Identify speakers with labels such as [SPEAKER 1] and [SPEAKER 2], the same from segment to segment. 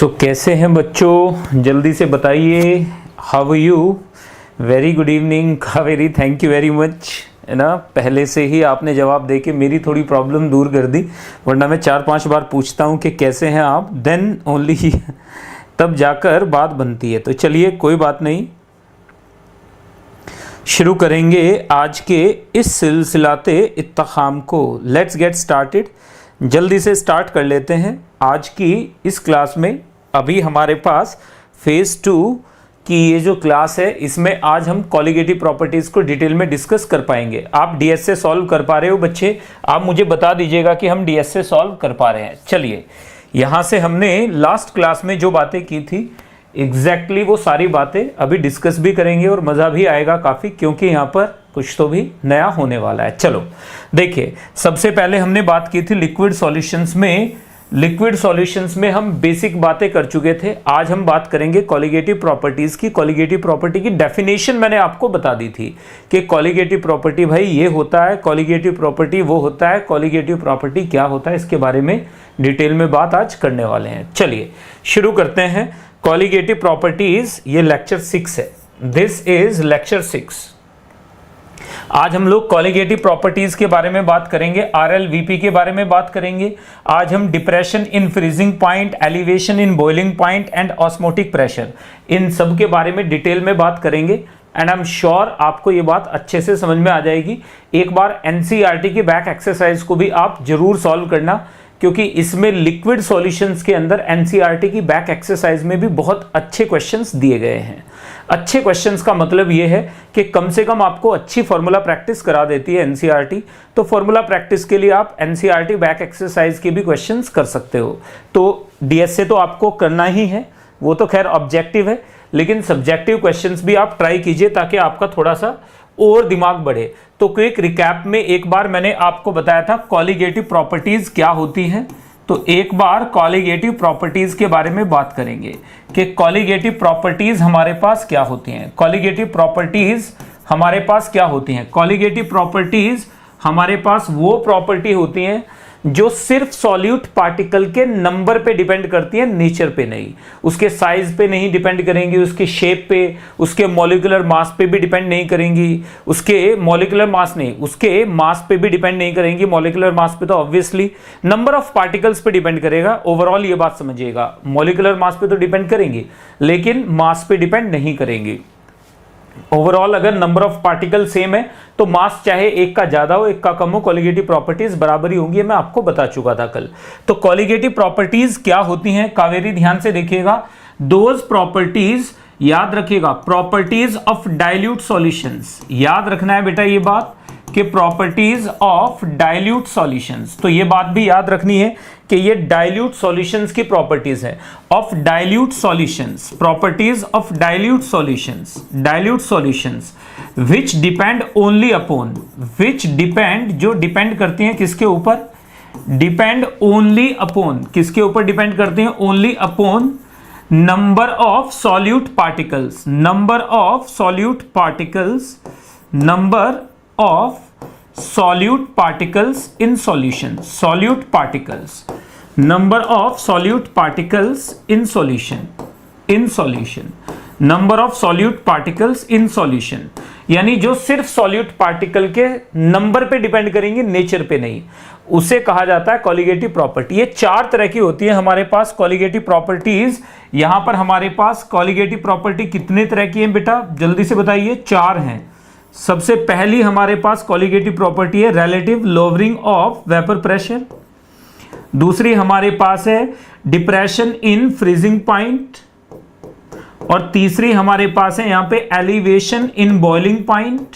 [SPEAKER 1] कैसे हैं बच्चों, जल्दी से बताइए। How you? Very good evening Kaveri, thank you very much. है ना, पहले से ही आपने जवाब दे के मेरी थोड़ी प्रॉब्लम दूर कर दी, वरना मैं 4-5 बार पूछता हूँ कि कैसे हैं आप, देन ओनली तब जाकर बात बनती है। तो चलिए कोई बात नहीं, शुरू करेंगे आज के इस सिलसिलाते इत्तिखाम को। लेट्स गेट स्टार्टेड, जल्दी से स्टार्ट कर लेते हैं आज की इस क्लास में। अभी हमारे पास फेज़ 2 की ये जो क्लास है, इसमें आज हम कॉलिगेटिव प्रॉपर्टीज़ को डिटेल में डिस्कस कर पाएंगे। आप डीएस से सॉल्व कर पा रहे हो बच्चे? आप मुझे बता दीजिएगा कि हम डीएस से सॉल्व कर पा रहे हैं। चलिए, यहाँ से हमने लास्ट क्लास में जो बातें की थी एग्जैक्टली वो सारी बातें अभी डिस्कस भी करेंगे और मज़ा भी आएगा काफ़ी, क्योंकि यहाँ पर कुछ तो भी नया होने वाला है। चलो देखिए, सबसे पहले हमने बात की थी लिक्विड सॉल्यूशंस में। लिक्विड सॉल्यूशंस में हम बेसिक बातें कर चुके थे। आज हम बात करेंगे कॉलिगेटिव प्रॉपर्टीज़ की। कॉलिगेटिव प्रॉपर्टी की डेफिनेशन मैंने आपको बता दी थी कि कॉलिगेटिव प्रॉपर्टी भाई ये होता है, कॉलिगेटिव प्रॉपर्टी वो होता है, कॉलिगेटिव प्रॉपर्टी क्या होता है, इसके बारे में डिटेल में बात आज करने वाले हैं। चलिए शुरू करते हैं। कॉलिगेटिव प्रॉपर्टीज, ये लेक्चर 6 है। This is lecture 6। आज हम लोग कॉलिगेटिव प्रॉपर्टीज के बारे में बात करेंगे, RLVP के बारे में बात करेंगे। आज हम depression in freezing point, elevation in boiling point and osmotic pressure, इन सब के बारे में डिटेल में बात करेंगे। एंड आई एम श्योर आपको ये बात अच्छे से समझ में आ जाएगी। एक बार NCERT की बैक एक्सरसाइज को भी आप जरूर सॉल्व करना, क्योंकि इसमें लिक्विड सॉल्यूशंस के अंदर NCERT की बैक एक्सरसाइज में भी बहुत अच्छे क्वेश्चंस दिए गए हैं। अच्छे क्वेश्चंस का मतलब ये है कि कम से कम आपको अच्छी फार्मूला प्रैक्टिस करा देती है NCERT। तो फार्मूला प्रैक्टिस के लिए आप NCERT बैक एक्सरसाइज के भी क्वेश्चंस कर सकते हो। तो DS से तो आपको करना ही है, वो तो खैर ऑब्जेक्टिव है, लेकिन सब्जेक्टिव क्वेश्चंस भी आप ट्राई कीजिए ताकि आपका थोड़ा सा और दिमाग बढ़े। तो क्विक रिकैप में एक बार मैंने आपको बताया था कॉलिगेटिव प्रॉपर्टीज क्या होती हैं। तो एक बार कॉलिगेटिव प्रॉपर्टीज के बारे में बात करेंगे कि कॉलिगेटिव प्रॉपर्टीज हमारे पास क्या होती हैं। कॉलिगेटिव प्रॉपर्टीज हमारे पास क्या होती हैं? कॉलिगेटिव प्रॉपर्टीज हमारे पास वो प्रॉपर्टी होती हैं जो सिर्फ सॉल्यूट पार्टिकल के नंबर पे डिपेंड करती है, नेचर पे नहीं। उसके साइज पे नहीं डिपेंड करेंगी, उसके शेप पे, उसके मॉलिक्यूलर मास पे भी डिपेंड नहीं करेंगी। उसके मॉलिक्यूलर मास नहीं, उसके मास पे भी डिपेंड नहीं करेंगी। मॉलिक्यूलर मास पे तो ऑब्वियसली नंबर ऑफ पार्टिकल्स पे डिपेंड करेगा। ओवरऑल ये बात समझिएगा, मॉलिक्यूलर मास पे तो डिपेंड करेंगी लेकिन मास पे डिपेंड नहीं करेंगी। ओवरऑल अगर नंबर ऑफ पार्टिकल सेम है तो मास चाहे एक का ज्यादा हो एक का कम हो, कॉलिगेटिव प्रॉपर्टीज बराबर ही होंगी। मैं आपको बता चुका था कल। तो कॉलिगेटिव प्रॉपर्टीज क्या होती हैं कावेरी, ध्यान से देखिएगा। दोज प्रॉपर्टीज, याद रखिएगा, प्रॉपर्टीज ऑफ डाइल्यूट सॉल्यूशंस, याद रखना है बेटा ये बात कि प्रॉपर्टीज ऑफ डाइल्यूट सॉल्यूशंस। तो ये बात भी याद रखनी है कि ये डाइल्यूट सॉल्यूशंस की प्रॉपर्टीज है। Of dilute solutions, properties of dilute solutions, dilute solutions which depend only upon, which depend, जो डिपेंड करती हैं किसके ऊपर? डिपेंड ओनली अपॉन, किसके ऊपर डिपेंड करती हैं? Only upon number of solute particles, number of solute particles, number of solute particles in solution, solute particles, number of solute particles in solution, in solution, number of solute particles in solution, यानी जो सिर्फ solute particle के number पे depend करेंगे, nature पे नहीं, उसे कहा जाता है कॉलिगेटिव प्रॉपर्टी। ये 4 तरह की होती है हमारे पास कॉलिगेटिव प्रॉपर्टीज। यहां पर हमारे पास कॉलिगेटिव प्रॉपर्टी कितने तरह की है बेटा, जल्दी से बताइए? 4 हैं। सबसे पहली हमारे पास कॉलिगेटिव प्रॉपर्टी है relative lowering of vapour pressure. दूसरी हमारे पास है डिप्रेशन इन फ्रीजिंग पॉइंट। और तीसरी हमारे पास है यहां पे एलिवेशन इन बॉइलिंग पॉइंट।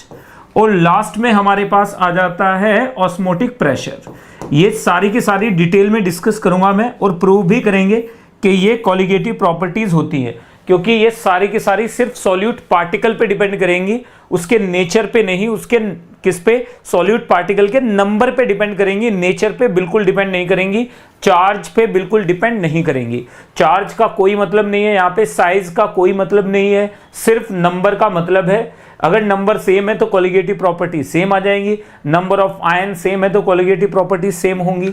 [SPEAKER 1] और लास्ट में हमारे पास आ जाता है ऑस्मोटिक प्रेशर। ये सारी की सारी डिटेल में डिस्कस करूंगा मैं, और प्रूव भी करेंगे कि ये कॉलिगेटिव प्रॉपर्टीज होती है, क्योंकि ये सारी की सारी सिर्फ सॉल्यूट पार्टिकल पे डिपेंड करेंगी, उसके नेचर पे नहीं। उसके किस पे? सॉल्यूट पार्टिकल के नंबर पे डिपेंड करेंगी, नेचर पे बिल्कुल डिपेंड नहीं करेंगी, चार्ज पे बिल्कुल डिपेंड नहीं करेंगी। चार्ज का कोई मतलब नहीं है यहाँ पे, साइज का कोई मतलब नहीं है, सिर्फ नंबर का मतलब है। अगर नंबर सेम है तो कॉलिगेटिव प्रॉपर्टी सेम आ जाएंगी, नंबर ऑफ आयन सेम है तो कॉलिगेटिव प्रॉपर्टी सेम होंगी।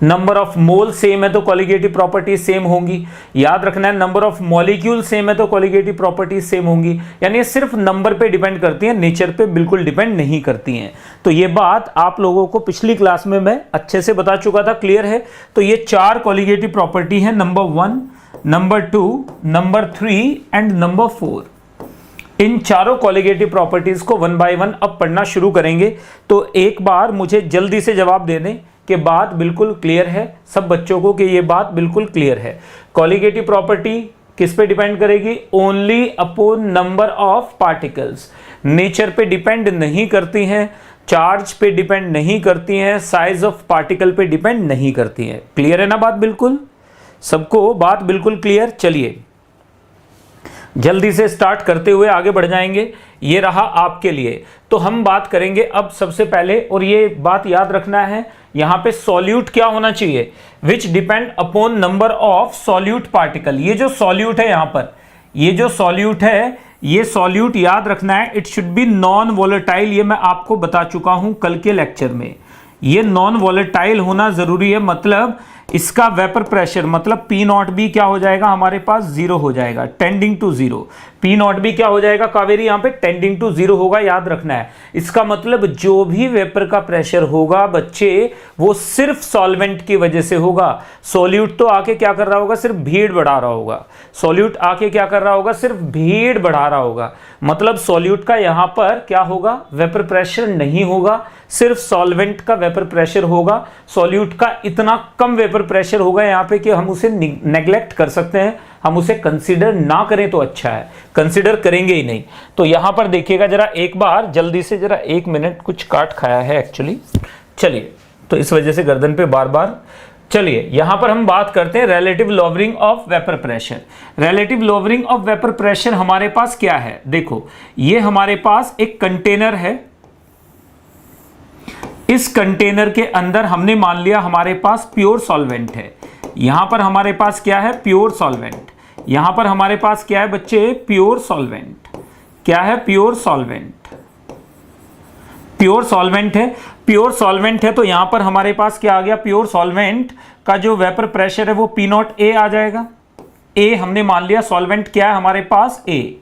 [SPEAKER 1] नंबर ऑफ मोल सेम है तो कॉलिगेटिव प्रॉपर्टी सेम होंगी। याद रखना है नंबर ऑफ मॉलिक्यूल सेम है तो कॉलिगेटिव प्रॉपर्टी सेम होंगी। यानी ये सिर्फ नंबर पे डिपेंड करती है, नेचर पे बिल्कुल डिपेंड नहीं करती हैं। तो ये बात आप लोगों को पिछली क्लास में मैं अच्छे से बता चुका था, क्लियर है। तो ये 4 कॉलिगेटिव प्रॉपर्टी है, number 1, number 2, number 3 and number 4। इन चारों कॉलिगेटिव प्रॉपर्टीज को 1 बाय 1 अब पढ़ना शुरू करेंगे। तो एक बार मुझे जल्दी से जवाब दे दें कि बात बिल्कुल क्लियर है सब बच्चों को, कि ये बात बिल्कुल क्लियर है। कॉलिगेटिव प्रॉपर्टी किस पे डिपेंड करेगी? Only upon number of particles. Nature पे डिपेंड नहीं करती हैं, चार्ज पे डिपेंड नहीं करती हैं, साइज ऑफ पार्टिकल पे डिपेंड नहीं करती हैं। क्लियर है ना बात? बिल्कुल सबको बात बिल्कुल क्लियर। चलिए जल्दी से स्टार्ट करते हुए आगे बढ़ जाएंगे। ये रहा आपके लिए। तो हम बात करेंगे अब सबसे पहले, और ये बात याद रखना है, यहां पे सॉल्यूट क्या होना चाहिए? विच depend upon number of solute particle. ये जो सॉल्यूट है यहां पर, ये जो सॉल्यूट है, ये सॉल्यूट याद रखना है, it should be non volatile. ये मैं आपको बता चुका हूं कल के लेक्चर में। ये नॉन वोलेटाइल होना जरूरी है, मतलब इसका वेपर प्रेशर, मतलब पी नॉट बी क्या हो जाएगा हमारे पास? 0 हो जाएगा, tending to 0। P naught B क्या हो जाएगा कावेरी? यहाँ पे टेंडिंग टू 0 होगा, याद रखना है। इसका मतलब जो भी वेपर का प्रेशर होगा बच्चे, वो सिर्फ सॉल्वेंट की वजह से होगा। सॉल्यूट तो आके क्या कर रहा होगा? सिर्फ भीड़ बढ़ा रहा होगा। सॉल्यूट आके क्या कर रहा होगा? सिर्फ भीड़ बढ़ा रहा होगा। मतलब सॉल्यूट का यहाँ पर क्या होगा? वेपर प्रेशर नहीं होगा, सिर्फ सॉल्वेंट का वेपर प्रेशर होगा। सॉल्यूट का इतना कम वेपर प्रेशर होगा यहाँ पे कि हम उसे नेग्लेक्ट कर सकते हैं, हम उसे कंसीडर ना करें तो अच्छा है, कंसीडर करेंगे ही नहीं। तो यहां पर देखिएगा जरा एक बार जल्दी से, जरा 1 मिनट, कुछ काट खाया है एक्चुअली। चलिए, तो इस वजह से गर्दन पे बार बार। चलिए यहां पर हम बात करते हैं relative lowering of vapour pressure. Relative lowering of vapour pressure हमारे पास क्या है? देखो, ये हमारे पास एक कंटेनर है। इस कंटेनर के अंदर हमने मान लिया हमारे पास प्योर सॉल्वेंट है। यहां पर हमारे पास क्या है? Pure solvent. यहां पर हमारे पास क्या है बच्चे? Pure solvent. क्या है? Pure solvent. प्योर सॉल्वेंट है। प्योर सॉल्वेंट है तो यहां पर हमारे पास क्या आ गया? प्योर सॉल्वेंट का जो वेपर प्रेशर है वो पी नॉट ए आ जाएगा। ए हमने मान लिया, सॉल्वेंट क्या है हमारे पास? ए।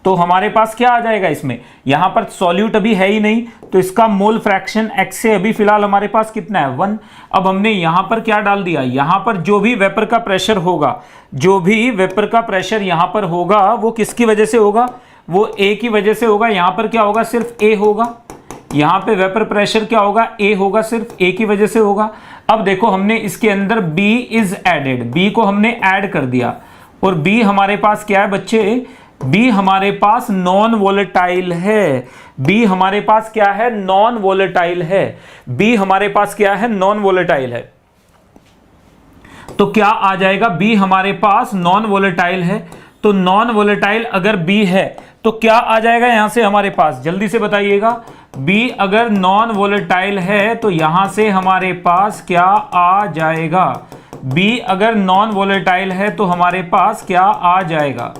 [SPEAKER 1] तो हमारे पास क्या आ जाएगा इसमें? यहां पर सॉल्यूट अभी है ही नहीं, तो इसका मोल फ्रैक्शन एक्स से अभी फिलहाल हमारे पास कितना है? 1। अब हमने यहां पर क्या डाल दिया? यहां पर जो भी वेपर का प्रेशर होगा, जो भी वेपर का प्रेशर यहां पर होगा, वो किसकी वजह से होगा? वो ए की वजह से होगा। यहां पर क्या होगा? सिर्फ ए होगा। यहां पे वेपर प्रेशर क्या होगा? ए होगा, सिर्फ ए की वजह से होगा। अब देखो, हमने इसके अंदर बी इज एडेड, बी को हमने ऐड कर दिया, और बी हमारे पास क्या है बच्चे? बी हमारे पास नॉन वोलेटाइल है। बी हमारे पास क्या है? नॉन वोलेटाइल है। बी हमारे पास क्या है? नॉन वोलेटाइल है। तो क्या आ जाएगा? बी हमारे पास नॉन वोलेटाइल है। तो नॉन वोलेटाइल अगर बी है तो क्या आ जाएगा यहां से हमारे पास? जल्दी से बताइएगा। बी अगर नॉन वोलेटाइल है तो यहां से हमारे पास क्या आ जाएगा? बी अगर नॉन वोलेटाइल है तो हमारे पास क्या आ जाएगा?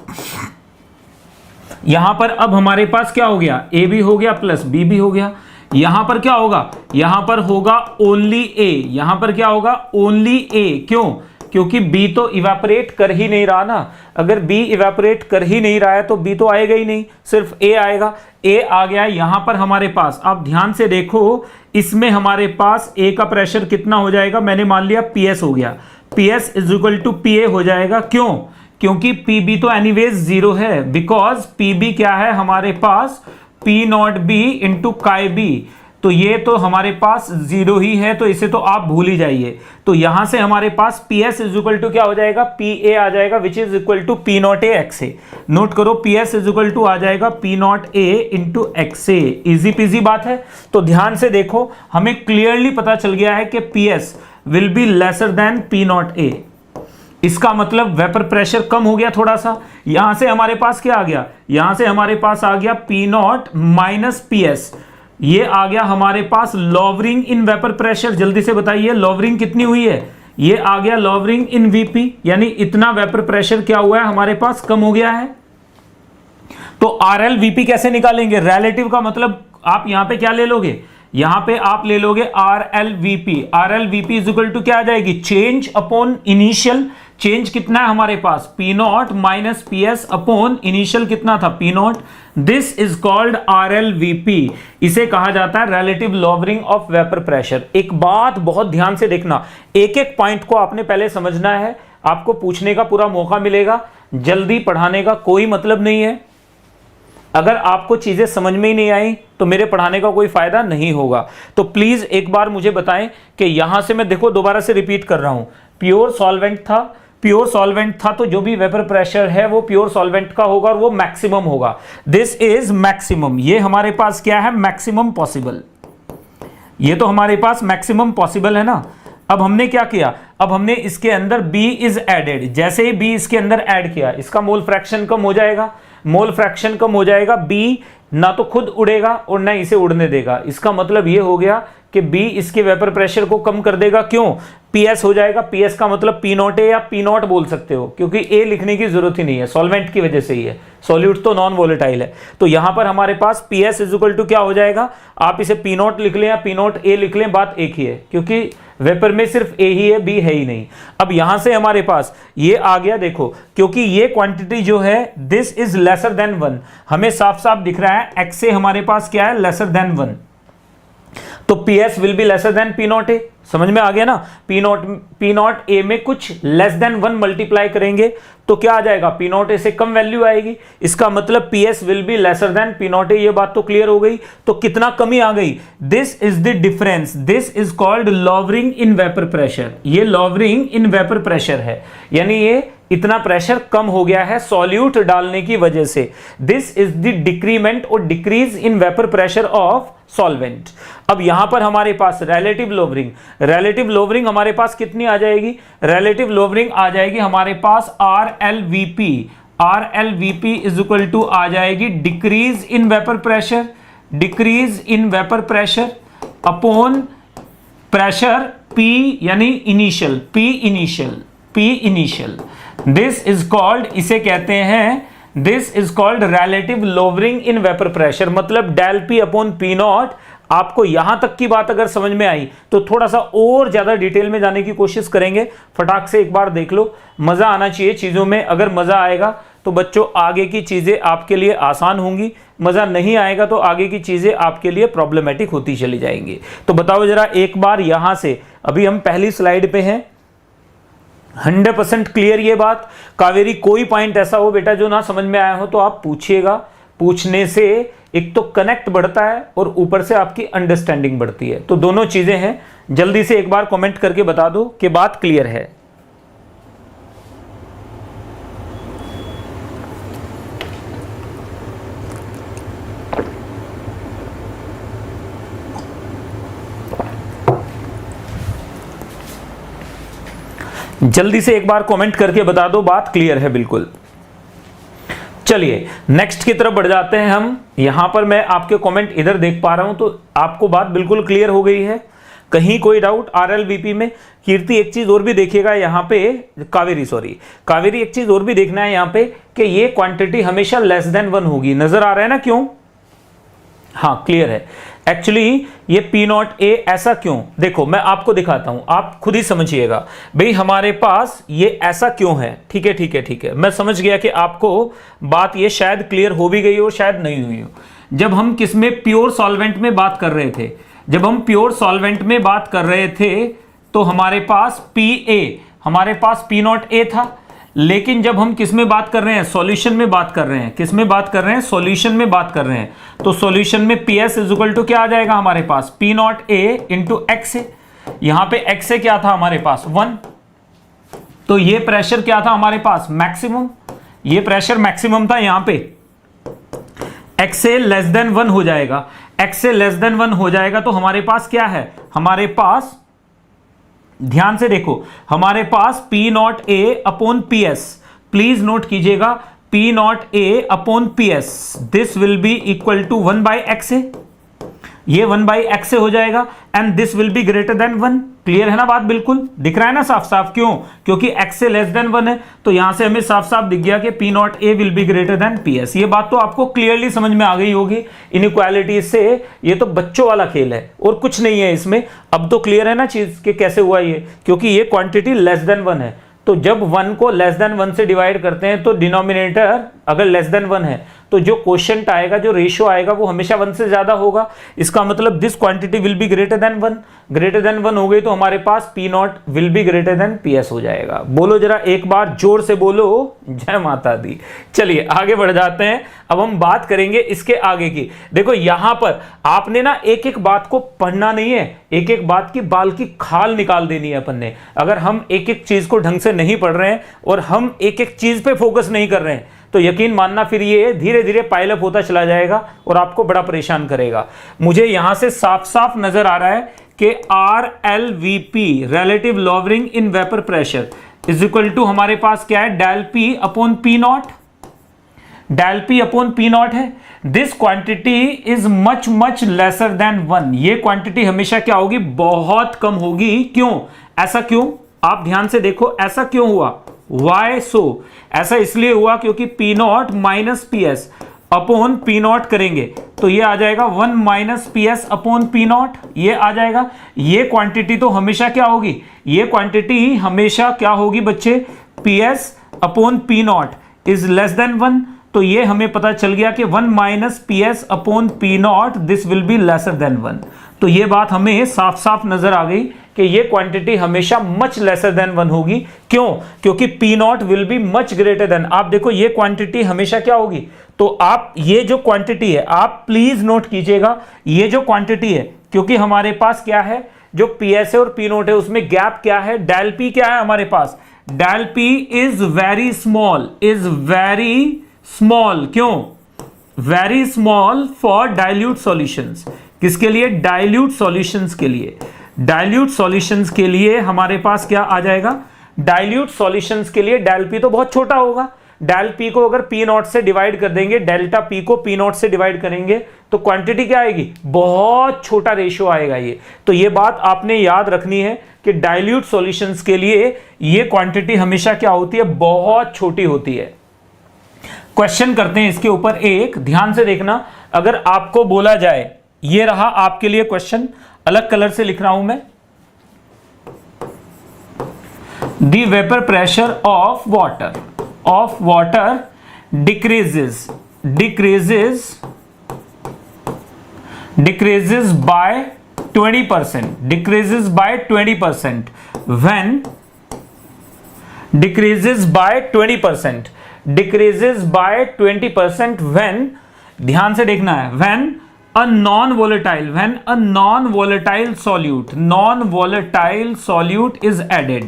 [SPEAKER 1] यहां पर अब हमारे पास क्या हो गया? ए भी हो गया प्लस बी भी हो गया। यहां पर क्या होगा? यहां पर होगा ओनली ए। यहां पर क्या होगा? ओनली ए। क्यों? क्योंकि बी तो इवेपोरेट कर ही नहीं रहा ना। अगर बी इवेपोरेट कर ही नहीं रहा है तो बी तो आएगा ही नहीं, सिर्फ ए आएगा। ए आ गया यहां पर हमारे पास। आप ध्यान से देखो, इसमें हमारे पास ए का प्रेशर कितना हो जाएगा? मैंने मान लिया पीएस हो गया। पीएस इज इक्वल टू पीए हो जाएगा। क्यों? क्योंकि पीबी तो एनीवेज 0 है, बिकॉज पीबी क्या है हमारे पास? पी नॉट बी इंटू काई बी। तो ये तो हमारे पास 0 ही है, तो इसे तो आप भूल ही जाइए। तो यहां से हमारे पास P S is equal to क्या हो जाएगा? पी ए आ जाएगा, which is equal to P not A X A. Note करो, P S is equal to आ जाएगा P not A into X A. Easy peasy बात है। तो ध्यान से देखो, हमें क्लियरली पता चल गया है कि P S will be lesser than P not ए। इसका मतलब वेपर प्रेशर कम हो गया थोड़ा सा। यहां से हमारे पास क्या आ गया? यहां से हमारे पास आ गया P naught minus P S. ये आ गया हमारे पास लॉवरिंग इन वेपर प्रेशर। जल्दी से बताइए, लॉवरिंग कितनी हुई है? ये आ गया लॉवरिंग इन वीपी, यानी इतना वेपर प्रेशर क्या हुआ है हमारे पास? कम हो गया है। तो आर एल वीपी कैसे निकालेंगे? रिलेटिव का मतलब आप यहां पे क्या ले लोगे? यहां पे आप ले लोगे RLVP, RLVP is equal to क्या आ जाएगी, चेंज अपॉन इनिशियल, चेंज कितना है हमारे पास P not minus PS upon initial कितना था P not, this is called RLVP। इसे कहा जाता है relative lowering of vapour pressure. एक बात बहुत ध्यान से देखना, एक एक पॉइंट को आपने पहले समझना है, आपको पूछने का पूरा मौका मिलेगा, जल्दी पढ़ाने का कोई मतलब नहीं है। अगर आपको चीजें समझ में ही नहीं आई तो मेरे पढ़ाने का कोई फायदा नहीं होगा। तो प्लीज एक बार मुझे बताएं कि यहां से मैं देखो दोबारा से रिपीट कर रहा हूं, प्योर सॉल्वेंट था, प्योर सॉल्वेंट था तो जो भी वेपर प्रेशर है वो प्योर सॉल्वेंट का होगा और वो मैक्सिमम होगा। दिस इज मैक्सिमम, ये हमारे पास क्या है, मैक्सिमम पॉसिबल, ये तो हमारे पास मैक्सिमम पॉसिबल है ना। अब हमने क्या किया, अब हमने इसके अंदर B इज एडेड, जैसे ही B इसके अंदर ऐड किया इसका मोल फ्रैक्शन कम हो जाएगा, मोल फ्रैक्शन कम हो जाएगा, B ना तो खुद उड़ेगा और ना इसे उड़ने देगा। इसका मतलब ये हो गया कि B इसके वेपर प्रेशर को कम कर देगा, क्यों, PS हो जाएगा, PS का मतलब P नॉट है या P नॉट बोल सकते हो, क्योंकि A लिखने की जरूरत ही नहीं है, सॉल्वेंट की वजह से ही है, सॉल्यूट तो नॉन वोलेटाइल है। तो यहां पर हमारे पास PS इज इक्वल टू क्या हो जाएगा, आप इसे P नॉट लिख लें या P नॉट A लिख लें, बात एक ही है, क्योंकि वेपर में सिर्फ A ही है, B है ही नहीं। अब यहां से हमारे पास ये आ गया, देखो क्योंकि ये क्वांटिटी जो है दिस इज लेसर देन 1, हमें साफ साफ दिख रहा है X से हमारे पास क्या है, लेसर देन 1, तो PS will be lesser than P naught A। समझ में आ गया ना, P नॉट A में कुछ लेस देन 1 मल्टीप्लाई करेंगे तो क्या आ जाएगा, P नॉट A से कम वैल्यू आएगी, इसका मतलब PS will be lesser than P naught A। ये बात तो क्लियर हो गई। तो कितना कमी आ गई, this is the difference, this is called lowering in vapour pressure. ये लॉवरिंग इन वेपर प्रेशर है, यानी ये इतना प्रेशर कम हो गया है सॉल्यूट डालने की वजह से। दिस इज द डिक्रीमेंट और decrease in vapour pressure of solvent. अब यहां पर हमारे पास रिलेटिव लोवरिंग, रिलेटिव लोवरिंग हमारे पास कितनी आ जाएगी, रिलेटिव लोवरिंग आ जाएगी हमारे पास RLVP, RLVP is equal to आ जाएगी decrease in vapour pressure, decrease in vapour pressure upon pressure P यानी initial, P initial, P initial. This is called, इसे कहते हैं, this is called relative lowering in vapour pressure, मतलब del P upon P not. आपको यहां तक की बात अगर समझ में आई तो थोड़ा सा और ज्यादा डिटेल में जाने की कोशिश करेंगे, फटाक से एक बार देख लो, मजा आना चाहिए चीजों में। अगर मजा आएगा तो बच्चों आगे की चीजें आपके लिए आसान होंगी, मजा नहीं आएगा तो आगे की चीजें आपके लिए प्रॉब्लमेटिक होती चली जाएंगी। तो बताओ जरा एक बार यहां से, अभी हम पहली स्लाइड पे हैं, 100% क्लियर ये बात। कावेरी कोई पॉइंट ऐसा हो बेटा जो ना समझ में आया हो तो आप पूछिएगा, पूछने से एक तो कनेक्ट बढ़ता है और ऊपर से आपकी अंडरस्टैंडिंग बढ़ती है, तो दोनों चीजें हैं। जल्दी से एक बार कमेंट करके बता दो कि बात क्लियर है। जल्दी से एक बार कमेंट करके बता दो बात क्लियर है बिल्कुल। चलिए नेक्स्ट की तरफ बढ़ जाते हैं हम। यहां पर मैं आपके कमेंट इधर देख पा रहा हूं तो आपको बात बिल्कुल क्लियर हो गई है, कहीं कोई डाउट RLVP में। कीर्ति एक चीज और भी देखिएगा यहां पे, कावेरी एक चीज और भी देखना है यहां पे कि ये क्वांटिटी हमेशा लेस देन 1 होगी। नजर आ रहा है ना क्यों, हाँ क्लियर है। एक्चुअली ये P नॉट A ऐसा क्यों, देखो मैं आपको दिखाता हूं, आप खुद ही समझिएगा भाई हमारे पास ये ऐसा क्यों है। ठीक है, मैं समझ गया कि आपको बात ये शायद क्लियर हो भी गई हो, शायद नहीं हुई हो। जब हम किस में, प्योर सॉल्वेंट में बात कर रहे थे, जब हम प्योर सॉल्वेंट में बात कर रहे थे तो हमारे पास PA, हमारे पास P नॉट A था। लेकिन जब हम किस में बात कर रहे हैं, सॉल्यूशन में बात कर रहे हैं, किस में बात कर रहे हैं, सॉल्यूशन में बात कर रहे हैं, तो सॉल्यूशन में PS इज इक्वल टू क्या आ जाएगा हमारे पास, P naught A into X। यहां पे X से क्या था हमारे पास 1, तो ये प्रेशर क्या था हमारे पास, मैक्सिमम, ये प्रेशर मैक्सिमम था। यहां पे X से लेस देन 1 हो जाएगा, X से लेस देन 1 हो जाएगा तो हमारे पास क्या है, हमारे पास ध्यान से देखो, हमारे पास P naught A upon PS, please note कीजिएगा, P naught A upon PS, this will be equal to 1 by X, ये 1 बाई X हो जाएगा, and this will be greater than 1। Clear है ना बात, बिल्कुल दिख रहा है ना साफ साफ, क्यों? क्योंकि x से लेस देन 1 है, तो यहां से हमें साफ साफ दिख गया कि P not a will be greater then PS। ये बात तो आपको क्लियरली समझ में आ गई होगी इनइक्वालिटी से। ये तो बच्चों वाला खेल है और कुछ नहीं है इसमें। अब तो क्लियर है ना चीज कि कैसे हुआ ये, क्योंकि ये क्वांटिटी लेस देन 1 है, तो जब 1 को लेस देन 1 से डिवाइड करते हैं तो डिनोमिनेटर अगर लेस देन 1 है तो जो क्वोशिएंट आएगा, जो रेशियो आएगा वो हमेशा 1 से ज्यादा होगा। इसका मतलब this quantity will be greater than 1। Greater than 1 हो गई तो हमारे पास P not will be greater then PS हो जाएगा। बोलो जरा एक बार जोर से बोलो, जय माता दी। चलिए आगे बढ़ जाते हैं। अब हम बात करेंगे इसके आगे की। देखो यहां पर आपने ना एक एक बात को पढ़ना नहीं है, एक एक बात की बाल की खाल निकाल देनी है अपन ने। अगर हम एक एक चीज को ढंग से नहीं पढ़ रहे हैं और हम एक एक चीज पे फोकस नहीं कर रहे हैं तो यकीन मानना फिर ये धीरे धीरे पाइल अप होता चला जाएगा और आपको बड़ा परेशान करेगा। मुझे यहां से साफ साफ नजर आ रहा है कि RLVP relative lowering in vapour pressure is equal to हमारे पास क्या है, del P upon P not. Del P upon P not है। This quantity is much much lesser than 1। ये क्वांटिटी हमेशा क्या होगी, बहुत कम होगी। क्यों? ऐसा क्यों? आप ध्यान से देखो ऐसा क्यों हुआ, वाई सो। ऐसा इसलिए हुआ क्योंकि P not minus PS upon P not करेंगे तो ये आ जाएगा 1 minus PS upon P not, ये आ जाएगा। ये क्वांटिटी तो हमेशा क्या होगी, ये क्वांटिटी हमेशा क्या होगी बच्चे, PS upon P not is less than 1। तो ये हमें पता चल गया कि 1 minus PS upon P not this will be lesser than 1। तो ये बात हमें साफ साफ नजर आ गई कि ये क्वांटिटी हमेशा मच लेसर देन 1 होगी। क्यों? क्योंकि P not will be much greater than. आप देखो ये क्वांटिटी हमेशा क्या होगी, तो आप ये जो क्वांटिटी है आप प्लीज नोट कीजिएगा, ये जो क्वांटिटी है, क्योंकि हमारे पास क्या है, जो PS है और P नॉट है उसमें गैप क्या है, डेल P क्या है हमारे पास, del P is very small, is very small. क्यों? Very small for dilute solutions. किसके लिए? डाइल्यूट सॉल्यूशंस के लिए। डाइल्यूट सॉल्यूशंस के लिए हमारे पास क्या आ जाएगा, डाइल्यूट सॉल्यूशंस के लिए डेल P तो बहुत छोटा होगा। डेल P को अगर P नॉट से डिवाइड कर देंगे, डेल्टा P को P नॉट से डिवाइड करेंगे तो क्वांटिटी क्या आएगी, बहुत छोटा रेशियो आएगा ये। तो ये बात आपने याद रखनी है कि डाइल्यूट सॉल्यूशंस के लिए ये क्वांटिटी हमेशा क्या होती है, बहुत छोटी होती है। क्वेश्चन करते हैं इसके ऊपर एक, ध्यान से देखना। अगर आपको बोला जाए, ये रहा आपके लिए क्वेश्चन, अलग कलर से लिख रहा हूं मैं, the vapour pressure of water decreases by 20%, decreases by 20% when, decreases by 20%, decreases by 20% when, ध्यान से देखना है, when a non-volatile, when a non-volatile solute is added,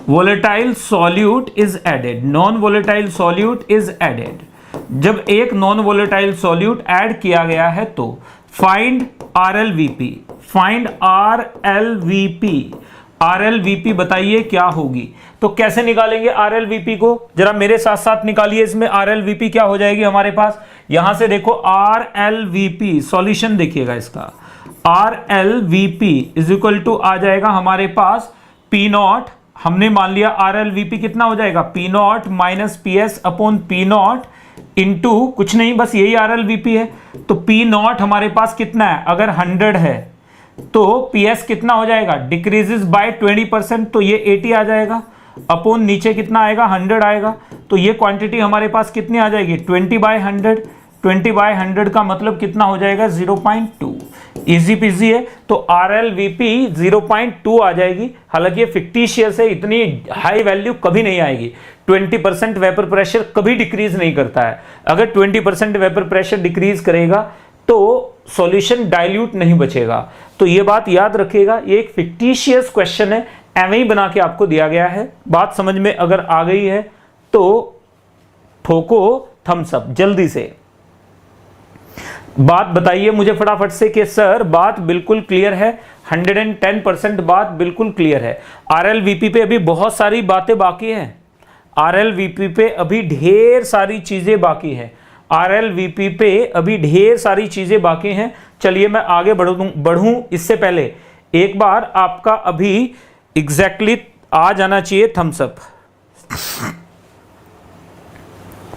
[SPEAKER 1] volatile solute is added, non-volatile solute is added। जब एक non-volatile solute add किया गया है तो find RLVP, find RLVP, RLVP बताइए क्या होगी। तो कैसे निकालेंगे RLVP को, जरा मेरे साथ साथ निकालिए। इसमें RLVP क्या हो जाएगी हमारे पास, यहां से देखो RLVP सॉल्यूशन देखिएगा इसका, RLVP इज इक्वल टू आ जाएगा हमारे पास P नॉट, हमने मान लिया RLVP कितना हो जाएगा, P not minus PS upon P not into कुछ नहीं, बस यही RLVP है। तो P नॉट हमारे पास कितना है, अगर 100 है तो PS कितना हो जाएगा, डिक्रीजेस बाय 20%, तो ये 80 आ जाएगा, अपॉन नीचे कितना आएगा, 100 आएगा। तो ये क्वांटिटी हमारे पास कितनी आ जाएगी, 20/100। 20/100 का मतलब कितना हो जाएगा, 0.2। इजी पीजी है। तो RLVP 0.2 आ जाएगी। हालांकि ये फिक्टिशियस है, इतनी हाई वैल्यू कभी नहीं आएगी। 20% वेपर प्रेशर कभी डिक्रीज नहीं करता है। अगर 20% वेपर प्रेशर डिक्रीज करेगा तो सॉल्यूशन डाइल्यूट नहीं बचेगा। तो ये बात याद रखिएगा, ये एक फिक्टिशियस क्वेश्चन है, एवं ही बना के आपको दिया गया है। बात समझ में अगर आ गई है तो ठोको थम्स अप जल्दी से। बात बताइए मुझे फटाफट से कि सर बात बिल्कुल क्लियर है, 110% बात बिल्कुल क्लियर है। RLVP पे अभी बहुत सारी बातें बाकी हैं, RLVP पे अभी ढेर सारी चीजें बाकी हैं, RLVP पे अभी ढेर सारी चीजें बाकी हैं। चलिए मैं आगे बढ़ूं, इससे पहले एक बार आपका अभी एग्जैक्टली आ जाना चाहिए थम्स अप।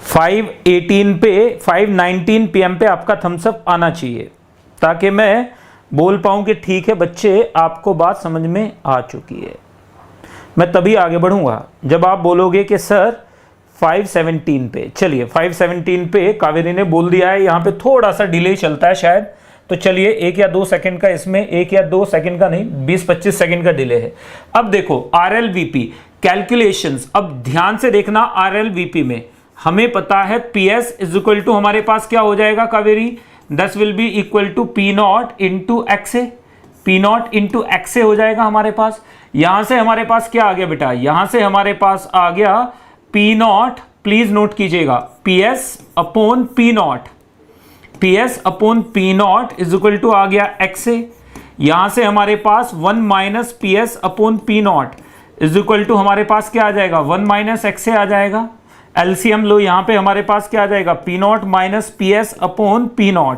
[SPEAKER 1] 5:18 पे 5:19 PM पे आपका थम्स अप आना चाहिए, ताकि मैं बोल पाऊं कि ठीक है बच्चे, आपको बात समझ में आ चुकी है। मैं तभी आगे बढ़ूंगा जब आप बोलोगे कि सर 5:17 पे। चलिए 5:17 पे कावेरी ने बोल दिया है, यहाँ पे थोड़ा सा डिले चलता है शायद, तो चलिए 1 या 2 सेकंड का, इसमें 1 या 2 सेकंड का नहीं, 20-25 सेकंड का डिले है। अब देखो RLVP कैलकुलेशंस, अब ध्यान से देखना। RLVP में हमें पता है PS इज इक्वल टू हमारे पास क्या हो जाएगा कावेरी, this will be equal to P0 into XA, P0 into XA हो जाएगा हमारे पास। यहां से हमारे पास क्या आ गया बेटा, यहां से हमारे पास आ गया P0, प्लीज नोट कीजिएगा, PS upon P0, PS upon P0 is equal to आ गया XA। यहां से हमारे पास 1 minus PS upon P0 is equal to हमारे पास क्या आ जाएगा, 1 माइनस XA आ जाएगा। एलसीएम लो, यहां पे हमारे पास क्या आ जाएगा, P0 minus PS upon P0,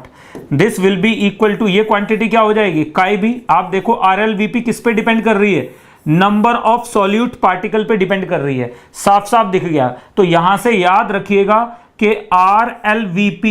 [SPEAKER 1] this will be equal to, ये क्वांटिटी क्या हो जाएगी, काई बी। आप देखो RLVP किस पे डिपेंड कर रही है, नंबर ऑफ सॉल्यूट पार्टिकल पे डिपेंड कर रही है, साफ साफ दिख गया। तो यहां से याद रखिएगा कि RLVP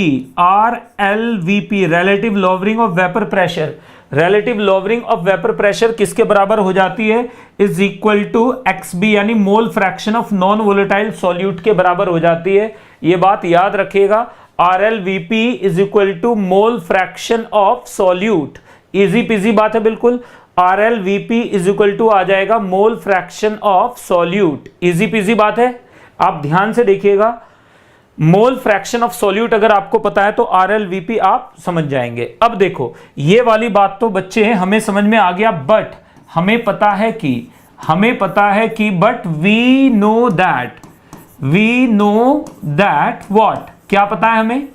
[SPEAKER 1] relative lowering of vapour pressure, relative lowering of vapour pressure किसके बराबर हो जाती है, इज इक्वल टू XB, यानी मोल fraction of non volatile solute के बराबर हो जाती है। ये बात याद रखिएगा, RLVP is equal to mole fraction of solute, easy peasy बात है बिल्कुल। RLVP इज इक्वल टू आ जाएगा mole fraction of solute, easy peasy बात है। आप ध्यान से देखिएगा, मोल फ्रैक्शन ऑफ सॉल्यूट अगर आपको पता है तो RLVP आप समझ जाएंगे। अब देखो ये वाली बात तो बच्चे हमें समझ में आ गया, बट हमें पता है कि but we know that what, क्या पता है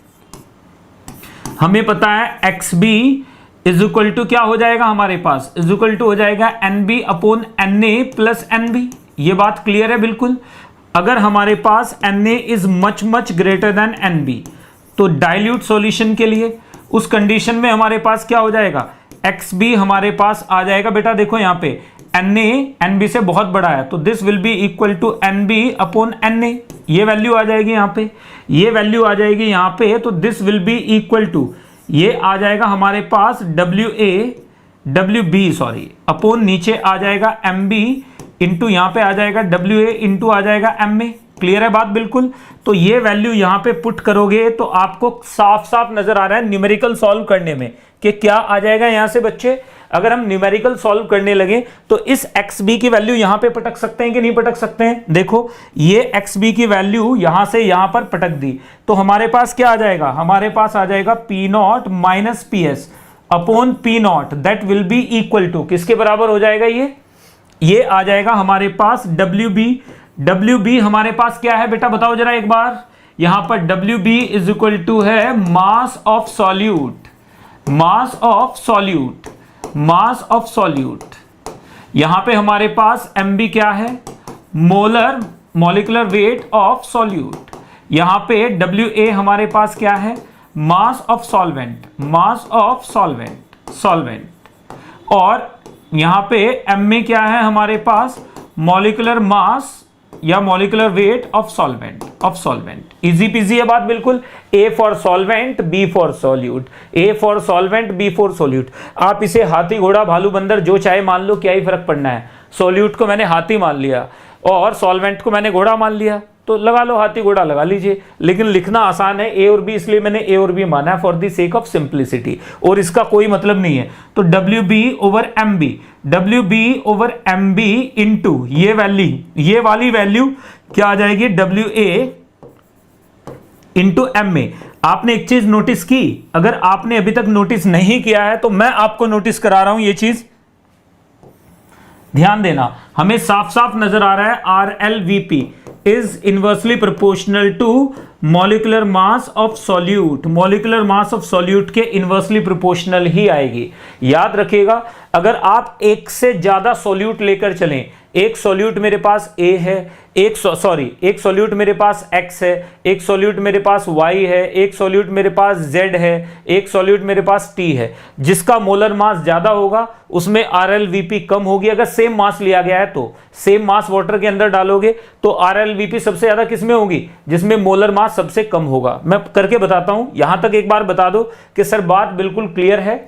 [SPEAKER 1] हमें पता है XB इज इक्वल टू क्या हो जाएगा हमारे पास, इज इक्वल टू हो जाएगा NB upon NA plus NB। ये बात क्लियर है बिल्कुल। अगर हमारे पास Na is much greater than NB, तो डाइल्यूट सॉल्यूशन के लिए उस कंडीशन में हमारे पास क्या हो जाएगा, XB हमारे पास आ जाएगा बेटा, देखो यहाँ पे Na NB से बहुत बड़ा है, तो this will be equal to NB upon Na। ये वैल्यू आ जाएगी यहाँ पे, ये वैल्यू आ जाएगी यहाँ पे, तो this will be equal to, ये आ जाएगा हमारे पास WB सॉरी अपॉन नीचे आ जाएगा MB इंटू यहाँ पे आ जाएगा WA इंटू आ जाएगा MA। क्लियर है बात बिल्कुल। तो ये वैल्यू यहाँ पे पुट करोगे तो आपको साफ साफ नजर आ रहा है न्यूमेरिकल सॉल्व करने में कि क्या आ जाएगा यहाँ से बच्चे। अगर हम न्यूमेरिकल सॉल्व करने लगे तो इस XB की वैल्यू यहाँ पे पटक सकते हैं कि नहीं पटक सकते हैं। देखो ये XB की वैल्यू यहाँ से यहाँ पर पटक दी तो हमारे पास क्या आ जाएगा, हमारे पास आ जाएगा P0 minus PS upon P0, that will be equal to किसके बराबर हो जाएगा, ये आ जाएगा हमारे पास WB हमारे पास क्या है बेटा बताओ जरा एक बार। यहां पर WB इज इक्वल टू है मास ऑफ सॉल्यूट। यहां पे हमारे पास MB क्या है, मॉलिक्यूलर वेट ऑफ सॉल्यूट। यहां पे WA हमारे पास क्या है, मास ऑफ सॉल्वेंट। और यहां पे MA क्या है हमारे पास, मॉलिक्यूलर मास या molecular weight of solvent. Easy PG है बात बिल्कुल। A for solvent, B for solute, A for solvent, B for solute. आप इसे हाथी घोड़ा भालू बंदर जो चाहे मान लो, क्या ही फर्क पड़ना है। सॉल्यूट को मैंने हाथी मान लिया और सॉल्वेंट को मैंने घोड़ा मान लिया, तो लगा लो हाथी घोड़ा लगा लीजिए, लेकिन लिखना आसान है A और B, इसलिए मैंने A और B माना है for the sake of simplicity, और इसका कोई मतलब नहीं है। तो WB ओवर MB इंटू ये वाली वैल्यू क्या आ जाएगी, WA इंटू MA। आपने एक चीज नोटिस की, अगर आपने अभी तक नोटिस नहीं किया है तो मैं आपको नोटिस करा रहा हूं, ये चीज ध्यान देना। हमें साफ साफ नजर आ रहा है RLVP is inversely proportional to molecular mass of solute. Molecular mass of solute के इनवर्सली प्रोपोर्शनल ही आएगी। याद रखिएगा, अगर आप एक से ज्यादा सॉल्यूट लेकर चलें, एक सॉल्यूट मेरे पास A है, एक सॉल्यूट मेरे पास X है, एक सॉल्यूट मेरे पास Y है, एक सॉल्यूट मेरे पास Z है, एक सॉल्यूट मेरे पास T है। जिसका मोलर मास ज्यादा होगा उसमें RLVP कम होगी। अगर सेम मास लिया गया है तो सेम मास वाटर के अंदर डालोगे तो RLVP सबसे ज्यादा किसमें होगी? जिसमें मोलर मास सबसे कम होगा। मैं करके बताता हूं, यहां तक एक बार बता दो कि सर बात बिल्कुल क्लियर है,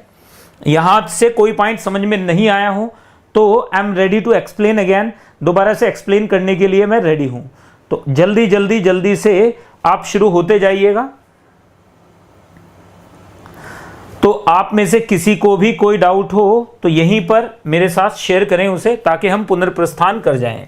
[SPEAKER 1] यहां से कोई पॉइंट समझ में नहीं आया हो तो I am ready to explain again. दोबारा से एक्सप्लेन करने के लिए मैं रेडी हूं। तो जल्दी से आप शुरू होते जाइएगा। तो आप में से किसी को भी कोई डाउट हो तो यहीं पर मेरे साथ शेयर करें उसे, ताकि हम पुनर्प्रस्थान कर जाएं।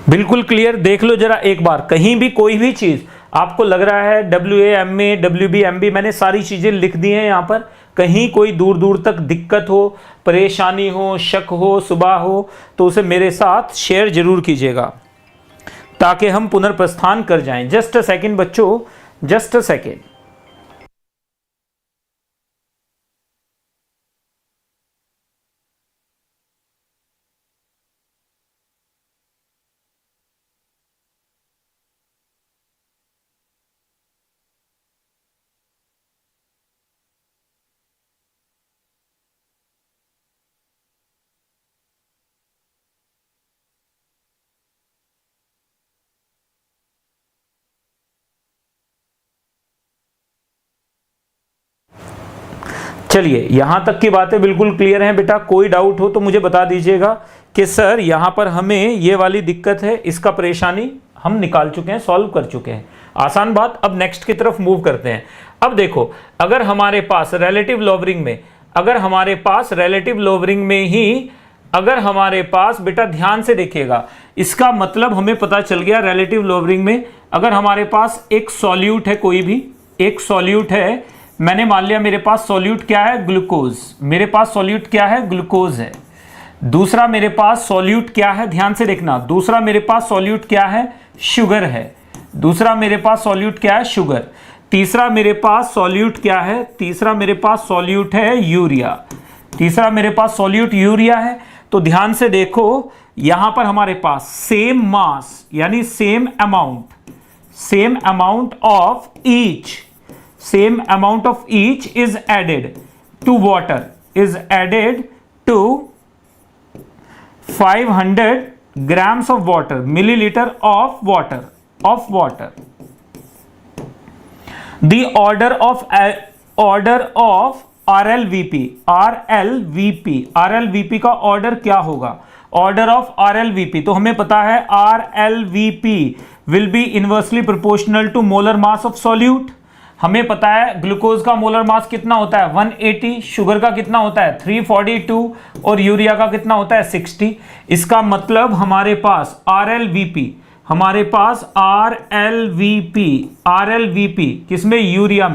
[SPEAKER 1] बिल्कुल क्लियर, देख लो जरा एक बार। कहीं भी कोई भी चीज आपको लग रहा है WA, MA, WB, MB, मैंने सारी चीजें लिख दी हैं यहां पर, कहीं कोई दूर दूर तक दिक्कत हो, परेशानी हो, शक हो, सुबह हो, तो उसे मेरे साथ शेयर जरूर कीजिएगा ताकि हम पुनर्प्रस्थान कर जाएं। जस्ट अ सेकेंड बच्चों, जस्ट अ सेकेंड। चलिए, यहां तक की बातें बिल्कुल क्लियर हैं बेटा। कोई डाउट हो तो मुझे बता दीजिएगा कि सर यहां पर हमें ये वाली दिक्कत है, इसका परेशानी हम निकाल चुके हैं, सॉल्व कर चुके हैं। आसान बात। अब नेक्स्ट की तरफ मूव करते हैं। अब देखो, अगर हमारे पास रिलेटिव लोवरिंग में, अगर हमारे पास रिलेटिव लोवरिंग में ही, अगर हमारे पास, बेटा ध्यान से देखिएगा, इसका मतलब हमें पता चल गया रिलेटिव लोवरिंग में अगर हमारे पास एक सॉल्यूट है, कोई भी एक सॉल्यूट है, मैंने मान लिया मेरे पास सॉल्यूट क्या है? ग्लूकोज। मेरे पास सॉल्यूट क्या है? ग्लूकोज है। दूसरा मेरे पास सॉल्यूट क्या है? ध्यान से देखना, दूसरा मेरे पास सॉल्यूट क्या है? शुगर है। दूसरा मेरे पास सॉल्यूट क्या है? शुगर। तीसरा मेरे पास सॉल्यूट क्या है? तीसरा मेरे पास सॉल्यूट है यूरिया। तीसरा मेरे पास सॉल्यूट यूरिया है। तो ध्यान से देखो, यहां पर हमारे पास सेम मास यानी same amount of each, same amount of each is added to water, is added to 500 grams of water, milliliter of water. The order of RLVP का ऑर्डर क्या होगा? ऑर्डर ऑफ RLVP, तो हमें पता है RLVP will be inversely proportional to molar mass of solute। हमें पता है ग्लूकोज का मोलर मास कितना होता है? 180, शुगर का कितना होता है? 342 और यूरिया का कितना होता है? 60। इसका मतलब हमारे पास RLVP, RLVP किसमें? यूरिया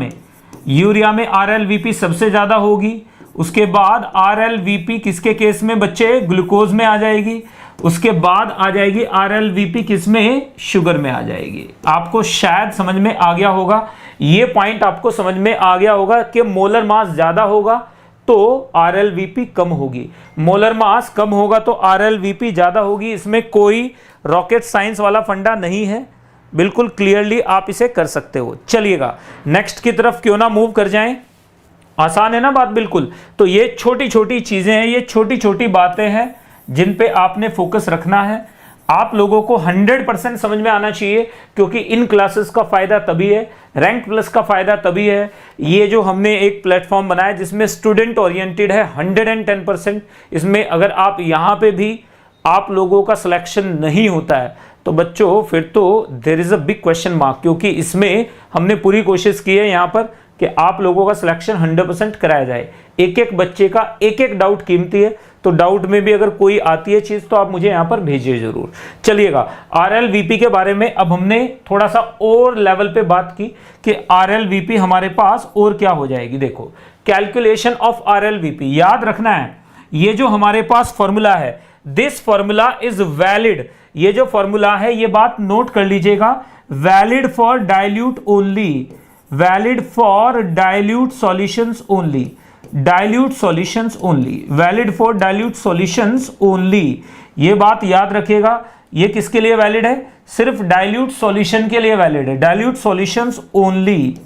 [SPEAKER 1] में RLVP सबसे ज्यादा होगी। उसके बाद RLVP किसके केस में बच्चे? ग्लूकोज में आ जाएगी। उसके बाद आ जाएगी RLVP किसमें? शुगर में आ जाएगी। आपको शायद समझ में आ गया होगा, ये पॉइंट आपको समझ में आ गया होगा कि मोलर मास ज्यादा होगा तो RLVP कम होगी, मोलर मास कम होगा तो RLVP ज्यादा होगी। इसमें कोई रॉकेट साइंस वाला फंडा नहीं है, बिल्कुल क्लियरली आप इसे कर सकते हो। चलिएगा नेक्स्ट की तरफ क्यों ना मूव कर जाएं, आसान है ना बात बिल्कुल। तो ये छोटी छोटी चीजें हैं, ये छोटी छोटी बातें हैं जिन पे आपने फोकस रखना है। आप लोगों को 100% समझ में आना चाहिए, क्योंकि इन क्लासेस का फायदा तभी है, रैंक प्लस का फायदा तभी है, ये जो हमने एक प्लेटफॉर्म बनाया जिसमें स्टूडेंट ओरिएंटेड है 110%। इसमें अगर आप यहाँ पे भी आप लोगों का सिलेक्शन नहीं होता है तो बच्चों फिर तो there is a big question mark, क्योंकि इसमें हमने पूरी कोशिश की है यहाँ पर कि आप लोगों का सिलेक्शन 100% कराया जाए। एक एक बच्चे का एक एक डाउट कीमती है, तो डाउट में भी अगर कोई आती है चीज तो आप मुझे यहां पर भेजिए जरूर। चलिएगा, RLVP के बारे में अब हमने थोड़ा सा और लेवल पे बात की कि RLVP हमारे पास और क्या हो जाएगी। देखो, कैलकुलेशन ऑफ RLVP याद रखना है, ये जो हमारे पास फॉर्मूला है, दिस फॉर्मूला इज वैलिड। ये जो फॉर्मूला है, ये बात नोट कर लीजिएगा, valid for dilute only, valid for dilute solutions only, dilute solutions only, valid for dilute solutions only. ये बात याद रखिएगा, ये किसके लिए वैलिड है? सिर्फ डाइल्यूट सॉल्यूशन के लिए वैलिड है, डाइल्यूट सॉल्यूशंस ओनली।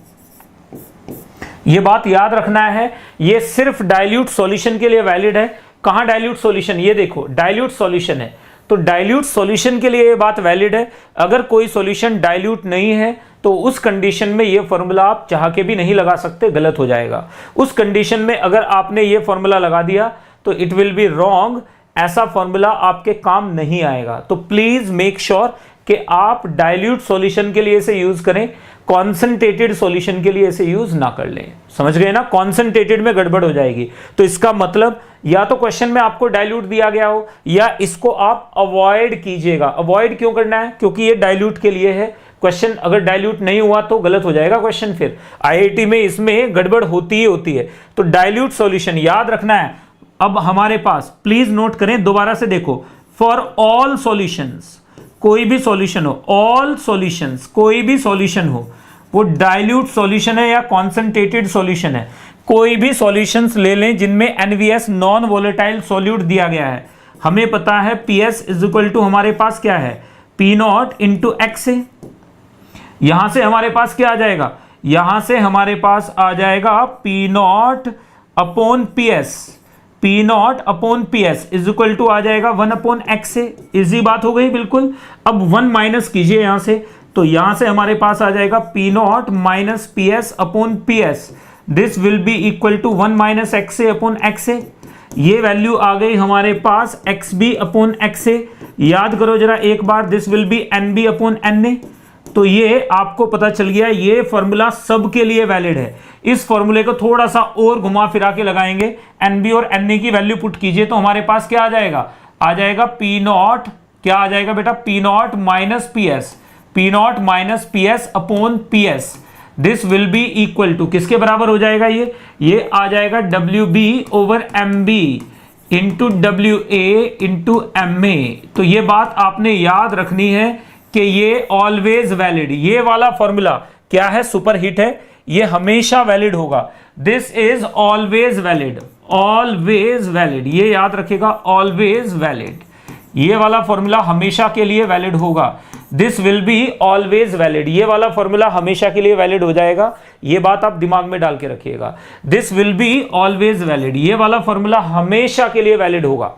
[SPEAKER 1] ये बात याद रखना है, ये सिर्फ डाइल्यूट सॉल्यूशन के लिए वैलिड है। कहां डाइल्यूट सॉल्यूशन? ये देखो डाइल्यूट सॉल्यूशन है, तो डाइल्यूट सॉल्यूशन के लिए ये बात वैलिड है। अगर कोई सॉल्यूशन डाइल्यूट नहीं है तो उस कंडीशन में ये फॉर्मूला आप चाह के भी नहीं लगा सकते, गलत हो जाएगा। उस कंडीशन में अगर आपने ये फॉर्मूला लगा दिया तो इट विल बी रॉन्ग, ऐसा फॉर्मूला आपके काम नहीं आएगा। तो प्लीज मेक श्योर कि आप डाइल्यूट सॉल्यूशन के लिए इसे यूज करें, कॉन्सेंट्रेटेड सॉल्यूशन के लिए इसे यूज ना कर लें। समझ गए ना? कॉन्सेंट्रेटेड में गड़बड़ हो जाएगी। तो इसका मतलब या तो क्वेश्चन में आपको डाइल्यूट दिया गया हो या इसको आप अवॉइड कीजिएगा। अवॉइड क्यों करना है? क्योंकि ये डाइल्यूट के लिए है। क्वेश्चन अगर डाइल्यूट नहीं हुआ तो गलत हो जाएगा क्वेश्चन, फिर आईआईटी में इसमें गड़बड़ होती ही होती है। तो डाइल्यूट सॉल्यूशन याद रखना है। अब हमारे पास प्लीज नोट करें, दोबारा से देखो, फॉर ऑल सॉल्यूशंस, कोई भी सॉल्यूशन हो, ऑल सॉल्यूशंस, कोई भी सॉल्यूशन हो, वो डाइल्यूट सॉल्यूशन है या कॉन्सेंट्रेटेड सॉल्यूशन है, कोई भी सॉल्यूशंस ले लें जिनमें एनवीएस नॉन वोलेटाइल सॉल्यूट दिया गया है। हमें पता है पीएस इज इक्वल टू हमारे पास क्या है? पी नॉट इंटू एक्स है। यहां से हमारे पास क्या आ जाएगा? यहां से हमारे पास आ जाएगा P not upon P S, P not upon P S is equal to आ जाएगा 1 अपॉन एक्स से। इजी बात हो गई बिल्कुल। अब 1 माइनस कीजिए यहां से, तो यहां से हमारे पास आ जाएगा P naught minus P S upon P S, this will be equal to 1 minus X A upon X A. ये वैल्यू आ गई हमारे पास X B upon X A. याद करो जरा एक बार, this will be N B upon N A. तो ये आपको पता चल गया, ये फॉर्मूला सबके लिए वैलिड है। इस फॉर्मूले को थोड़ा सा और घुमा फिरा के लगाएंगे, एन बी और एन ए की वैल्यू पुट कीजिए तो हमारे पास क्या आ जाएगा? आ जाएगा पी नॉट, क्या आ जाएगा बेटा? P naught minus P S, P naught minus P S upon P S, this will be equal to किसके बराबर हो जाएगा? ये आ जाएगा W B over M B into W A into M A. तो ये बात आपने याद रखनी है कि ये ऑलवेज वैलिड, ये वाला फॉर्मूला क्या है? सुपर हिट है, ये हमेशा वैलिड होगा। This is always valid, always valid, ये याद रखिएगा, ऑलवेज वैलिड। ये वाला फॉर्मूला हमेशा के लिए वैलिड होगा। This will be always valid, ये वाला फॉर्मूला हमेशा के लिए वैलिड हो जाएगा। ये बात आप दिमाग में डाल के रखिएगा। This will be always valid, ये वाला फॉर्मूला हमेशा के लिए वैलिड होगा।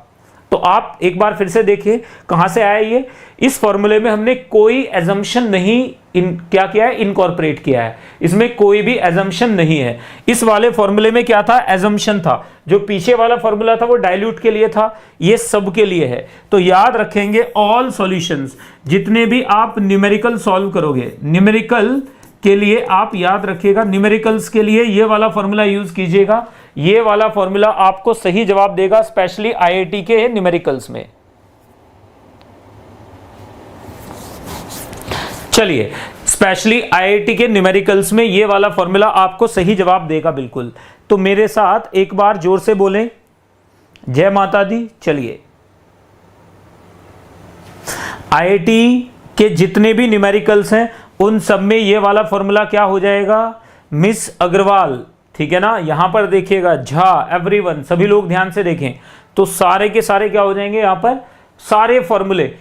[SPEAKER 1] तो आप एक बार फिर से देखिए कहां से आया ये। इस फॉर्मूले में हमने कोई एजम्पशन नहीं क्या किया है? इनकॉर्पोरेट किया है। इसमें कोई भी एजम्पशन नहीं है। इस वाले फॉर्मूले में क्या था? एजम्पशन था। जो पीछे वाला फॉर्मूला था वो डाइल्यूट के लिए था, ये सब के लिए है। तो याद रखेंगे ऑल सॉल्यूशंस, जितने भी आप न्यूमेरिकल सॉल्व करोगे, न्यूमेरिकल के लिए आप याद रखिएगा, न्यूमेरिकल्स के लिए ये वाला फॉर्मूला यूज कीजिएगा। ये वाला फॉर्मूला आपको सही जवाब देगा, स्पेशली आईआईटी के न्यूमेरिकल्स में। चलिए, स्पेशली आईआईटी के न्यूमेरिकल्स में ये वाला फॉर्मूला आपको सही जवाब देगा बिल्कुल। तो मेरे साथ एक बार जोर से बोलें, जय माता दी। चलिए, आईआईटी के जितने भी न्यूमेरिकल्स हैं उन सब में ये वाला फॉर्मूला क्या हो जाएगा? मिस अग्रवाल, ठीक है ना? यहां पर देखिएगा, झा, एवरीवन, सभी लोग ध्यान से देखें तो सारे के सारे क्या हो जाएंगे? यहां पर सारे फॉर्मूले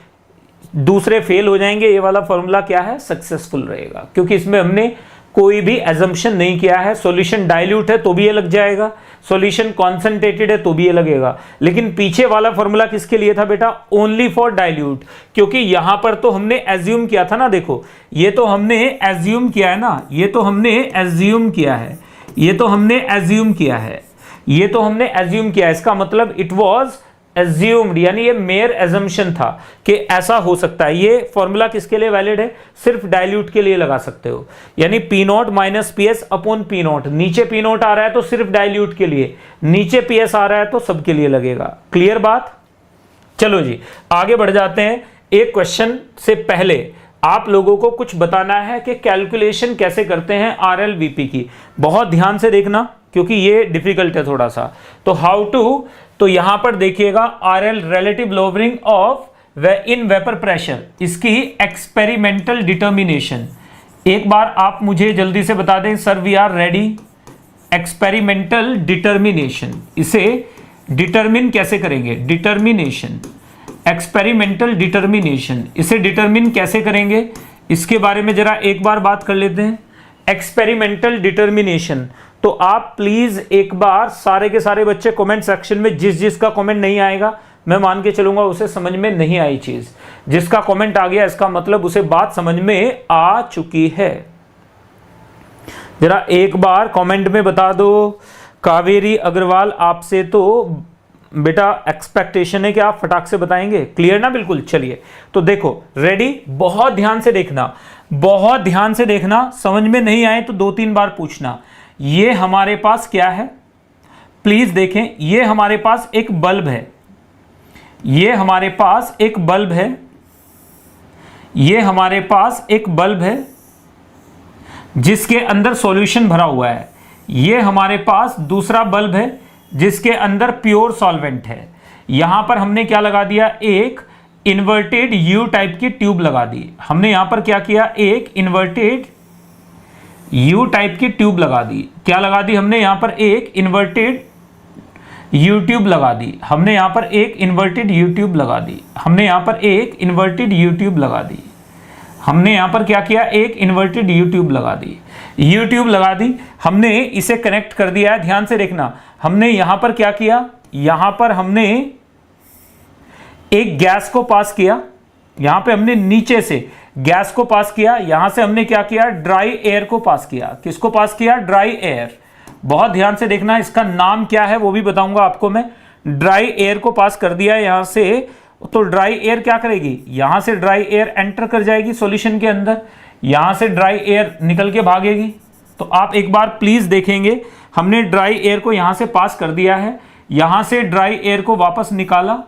[SPEAKER 1] दूसरे फेल हो जाएंगे। ये वाला फॉर्मूला क्या है? सक्सेसफुल रहेगा, क्योंकि इसमें हमने कोई भी एजम्पशन नहीं किया है। सॉल्यूशन डाइल्यूट है तो भी ये लग जाएगा, सॉल्यूशन कॉन्सेंट्रेटेड है तो भी ये लगेगा। लेकिन पीछे वाला फॉर्मूला किसके लिए था बेटा? ओनली फॉर डाइल्यूट, क्योंकि यहां पर तो हमने एज्यूम किया था ना। देखो, ये तो हमने एज्यूम किया है ना, ये तो हमने एज्यूम किया है, ये तो हमने एज्यूम किया है, ये तो हमने एज्यूम किया है। इसका मतलब इट वाज एज्यूम्ड, यानी ये मेयर एजम्पशन था कि ऐसा हो सकता है। ये फॉर्मूला किसके लिए वैलिड है? सिर्फ डाइल्यूट के लिए लगा सकते हो, यानी P naught minus P S upon P not. नीचे पी नॉट आ रहा है तो सिर्फ डाइल्यूट के लिए, नीचे पी एस आ रहा है तो सबके लिए लगेगा। क्लियर बात? चलो जी, आगे बढ़ जाते हैं। एक क्वेश्चन से पहले आप लोगों को कुछ बताना है कि कैलकुलेशन कैसे करते हैं आरएलवीपी की। बहुत ध्यान से देखना क्योंकि ये डिफिकल्ट है थोड़ा सा। तो हाउ टू, तो यहां पर देखिएगा, RL relative lowering of in vapour pressure, इसकी एक्सपेरिमेंटल डिटर्मिनेशन, एक बार आप मुझे जल्दी से बता दें sir, we are ready. Experimental determination, इसे डिटरमिन कैसे करेंगे? डिटर्मिनेशन, एक्सपेरिमेंटल डिटर्मिनेशन, इसे डिटरमिन कैसे करेंगे इसके बारे में जरा एक बार बात कर लेते हैं। एक्सपेरिमेंटल डिटर्मिनेशन, तो आप प्लीज एक बार सारे के सारे बच्चे कमेंट सेक्शन में जिसका कमेंट नहीं आएगा मैं मान के चलूंगा उसे समझ में नहीं आई चीज। जिसका कमेंट आ गया इसका मतलब उसे बात समझ में आ चुकी है। जरा एक बार कमेंट में बता दो। कावेरी अग्रवाल, आपसे तो बेटा एक्सपेक्टेशन है कि आप फटाक से बताएंगे। क्लियर ना? बिल्कुल। चलिए तो देखो, रेडी? बहुत ध्यान से देखना, बहुत ध्यान से देखना। समझ में नहीं आए तो 2-3 बार पूछना। ये हमारे पास क्या है प्लीज देखें। ये हमारे पास एक बल्ब है, ये हमारे पास एक बल्ब है, ये हमारे पास एक बल्ब है जिसके अंदर सॉल्यूशन भरा हुआ है। ये हमारे पास दूसरा बल्ब है जिसके अंदर प्योर सॉल्वेंट है। यहां पर हमने क्या लगा दिया? एक इन्वर्टेड यू टाइप की ट्यूब लगा दी। हमने यहां पर क्या किया? एक इन्वर्टेड यू टाइप की ट्यूब लगा दी। क्या लगा दी हमने? यहां पर एक इन्वर्टेड यू ट्यूब लगा दी। हमने यहां पर एक इन्वर्टेड यू ट्यूब लगा दी। हमने यहां पर एक इन्वर्टेड यू ट्यूब लगा दी। हमने यहां पर क्या किया? एक इन्वर्टेड यू ट्यूब लगा दी। यू ट्यूब लगा दी, हमने इसे कनेक्ट कर दिया है। ध्यान से देखना, हमने यहां पर क्या किया? यहां पर हमने एक गैस को पास किया। यहां पे हमने नीचे से गैस को पास किया। यहां से हमने क्या किया? ड्राई एयर को पास किया। किसको पास किया? Dry air. बहुत ध्यान से देखना, इसका नाम क्या है वो भी बताऊंगा आपको मैं। ड्राई एयर को पास कर दिया यहां से, तो ड्राई एयर क्या करेगी? यहां से ड्राई एयर एंटर कर जाएगी सॉल्यूशन के अंदर, यहां से ड्राई एयर निकल के भागेगी। तो आप एक बार प्लीज देखेंगे, हमने ड्राई एयर को यहां से पास कर दिया है, यहां से ड्राई एयर को वापस निकाला,